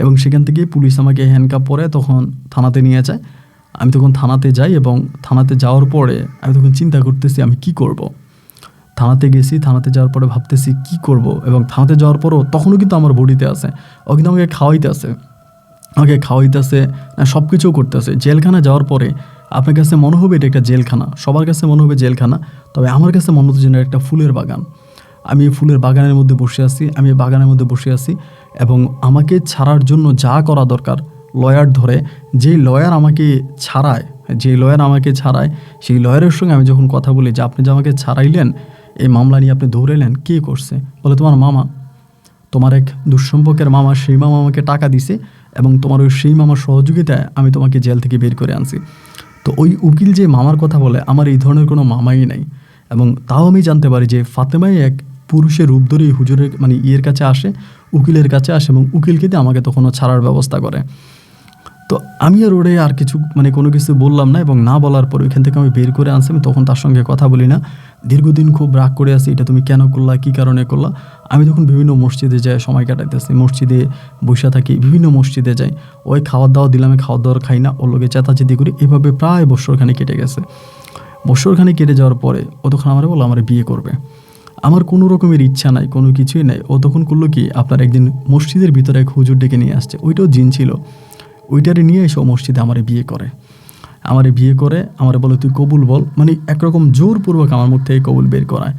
এবং সেখান থেকে পুলিশ আমাকে হ্যান্ডকাপ পরে তখন থানাতে নিয়ে যায়। আমি তখন থানাতে যাই, এবং থানাতে যাওয়ার পরে আমি তখন চিন্তা করতেছি আমি কি করব। থানাতে গেছি, থানাতে যাওয়ার পরে ভাবতেছি কি করব। এবং থানাতে যাওয়ার পরও তখনও কিন্তু আমার বডিতে আছে, ও কিন্তু আমাকে খাওয়াইতেছে, সব কিছুও করতেছে। জেলখানা যাওয়ার পরে আপনার কাছে মনে হবে এটা একটা জেলখানা, সবার কাছে মনে হবে জেলখানা, তবে আমার কাছে মনে হচ্ছে যেন একটা ফুলের বাগান। আমি এই ফুলের বাগানের মধ্যে বসে আছি, এবং আমাকে ছাড়ার জন্য যা করা দরকার লয়ার ধরে, যেই লয়ার আমাকে ছাড়ায়, সেই লয়ারের সঙ্গে আমি যখন কথা বলি যে আপনি যে আমাকে ছাড়াইলেন, এই মামলা নিয়ে আপনি দৌড়াইলেন, কে করছে? বলে তোমার মামা, তোমার এক দুঃসম্পর্কের মামা, সেই মামা আমাকে টাকা দিছে, এবং তোমার সেই মামার সহযোগিতায় আমি তোমাকে জেল থেকে বের করে আনছি। তো ওই উকিল যে মামার কথা বলে, আমার এই ধরনের কোনো মামাই নাই। এবং তাও আমি জানতে পারি যে ফাতেমাই এক পুরুষের রূপ ধরে হুজুরের ইয়ের কাছে আসে, উকিলের কাছে আসে, এবং উকিলকে দিয়ে আমাকে তখনও ছাড়ার ব্যবস্থা করে। তো আমি আর ওরে আর কিছু কোনো কিছু বললাম না, এবং না বলার পর ওইখান থেকে আমি বের করে আনছি। আমি তখন তার সঙ্গে কথা বলি না, দীর্ঘদিন খুব রাগ করে আছি, এটা তুমি কেন করলা, কী কারণে করলা। আমি তখন বিভিন্ন মসজিদে যাই, সময় কাটাইতেছি, মসজিদে বসে থাকি, বিভিন্ন মসজিদে যাই। ওই খাওয়ার দাওয়া দিলাম, খাওয়ার দাওয়ার খাই না, ওর লোকে চেতাচেতি করি। এভাবে প্রায় বৎসরখানি কেটে গেছে। বৎসরখানি কেটে যাওয়ার পরে ও তখন আমার বললো আমার বিয়ে করবে। আমার কোনো রকমের ইচ্ছা নাই, কোনো কিছুই নাই। ও তখন করলো কি, আপনার একদিন মসজিদের ভিতরে এক হুজুর ডেকে নিয়ে আসছে, ওইটাও জিন ছিল, ওইটারে নিয়ে এসে ও মসজিদে আমারে বিয়ে করে। আমারে বলে তুই কবুল বল, মানে একরকম জোরপূর্বক আমার মুখ থেকে কবুল বের করায়।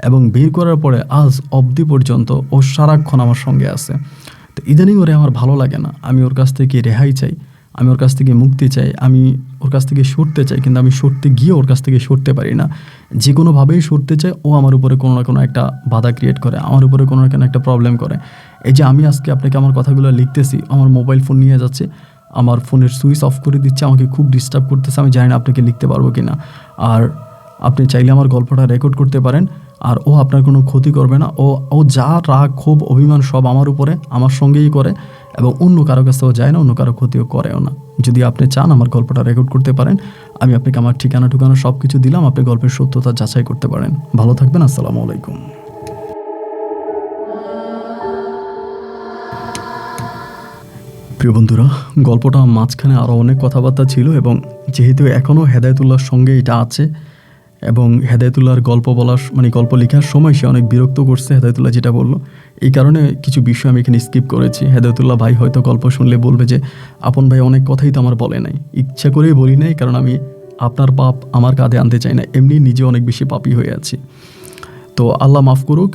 এবং বের করার পরে আজ অবধি পর্যন্ত ও সারাক্ষণ আমার সঙ্গে আছে। তো ইদানিং ওরে আমার ভালো লাগে না, আমি ওর কাছ থেকে রেহাই চাই, আমি ওর কাছ থেকে মুক্তি চাই, আমি ওর কাছ থেকে সরতে চাই, কিন্তু আমি সরতে গিয়ে ওর কাছ থেকে সরতে পারি না। যে কোনোভাবেই সরতে চাই, ও আমার উপরে কোনো না কোনো একটা বাধা ক্রিয়েট করে, আমার উপরে কোনো না কোনো একটা প্রবলেম করে। এই যে আমি আজকে আপনাকে আমার কথাগুলো লিখতেছি, আমার মোবাইল ফোন নিয়ে যাচ্ছে, আমার ফোনের সুইচ অফ করে দিচ্ছে, আমাকে খুব ডিস্টার্ব করতেছে। আমি জানি না আপনাকে লিখতে পারবো কি না। আর আপনি চাইলে আমার গল্পটা রেকর্ড করতে পারেন, আর ও আপনার কোনো ক্ষতি করবে না। ও যা রাগ, ক্ষোভ, অভিমান সব আমার উপরে, আমার সঙ্গেই করে, এবং অন্য কারো কাছেও যায় না, অন্য কারো ক্ষতিও করেও না। যদি আপনি চান আমার গল্পটা রেকর্ড করতে পারেন, আমি আপনাকে আমার ঠিকানা সব কিছু দিলাম, আপনি গল্পের সত্যতা যাচাই করতে পারেন। ভালো থাকবেন, আসসালামু আলাইকুম। প্রিয় বন্ধুরা, গল্পটা মাঝখানে আরও অনেক কথাবার্তা ছিল এবং যেহেতু এখনও হেদায়েতুল্লাহর সঙ্গে এটা আছে এবং হেদায়েতুল্লাহর গল্প বলার গল্প লেখার সময় সে অনেক বিরক্ত করছে হেদায়েতুল্লাহ যেটা বললো, এই কারণে কিছু বিষয় আমি এখানে স্কিপ করেছি। হেদায়েতুল্লাহ ভাই হয়তো গল্প শুনলে বলবে যে আপন ভাই অনেক কথাই তো আমার বলে নাই, ইচ্ছা করেই বলি নাই, কারণ আমি আপনার পাপ আমার কাঁধে আনতে চাই না, এমনি নিজে অনেক বেশি পাপী হয়ে আছি। তো আল্লাহ মাফ করুক।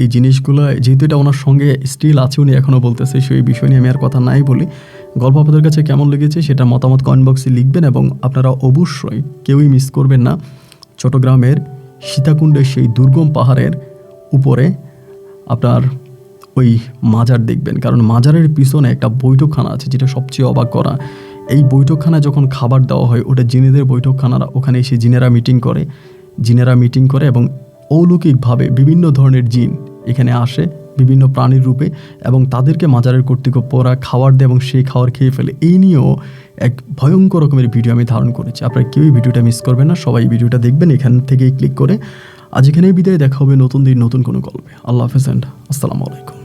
এই জিনিসগুলো যেহেতু এটা ওনার সঙ্গে স্টিল আছে, উনি এখনও বলতেছে, সেই বিষয় নিয়ে আমি আর কথা নাই বলি। গল্প আপনাদের কাছে কেমন লেগেছে সেটা মতামত কমেন্ট বক্সে লিখবেন এবং আপনারা অবশ্যই কেউই মিস করবেন না চট্টগ্রামের সীতাকুণ্ডের সেই দুর্গম পাহাড়ের উপরে আপনার ওই মাজার দেখবেন, কারণ মাজারের পিছনে একটা বৈঠকখানা আছে যেটা সবচেয়ে অবাক করা। এই বৈঠকখানায় যখন খাবার দেওয়া হয়, ওটা জিনেদের বৈঠকখানারা, ওখানে এসে জিনেরা মিটিং করে এবং অলৌকিকভাবে বিভিন্ন ধরনের জিন এখানে আসে বিভিন্ন প্রাণীর রূপে এবং তাদেরকে মাজারের কর্তৃপক্ষরা খাবার দেয় এবং সেই খাবার খেয়ে ফেলে। এই নিয়েও এক ভয়ঙ্কর রকমের ভিডিও আমি ধারণ করেছি। আপনারা কেউই ভিডিওটা মিস করবেন না, সবাই ভিডিওটা দেখবেন এখান থেকেই ক্লিক করে। আজ এখানেই বিদায়, দেখা হবে নতুন দিন নতুন কোনো গল্পে। আল্লাহ হাফেজ এন্ড আসসালামু আলাইকুম।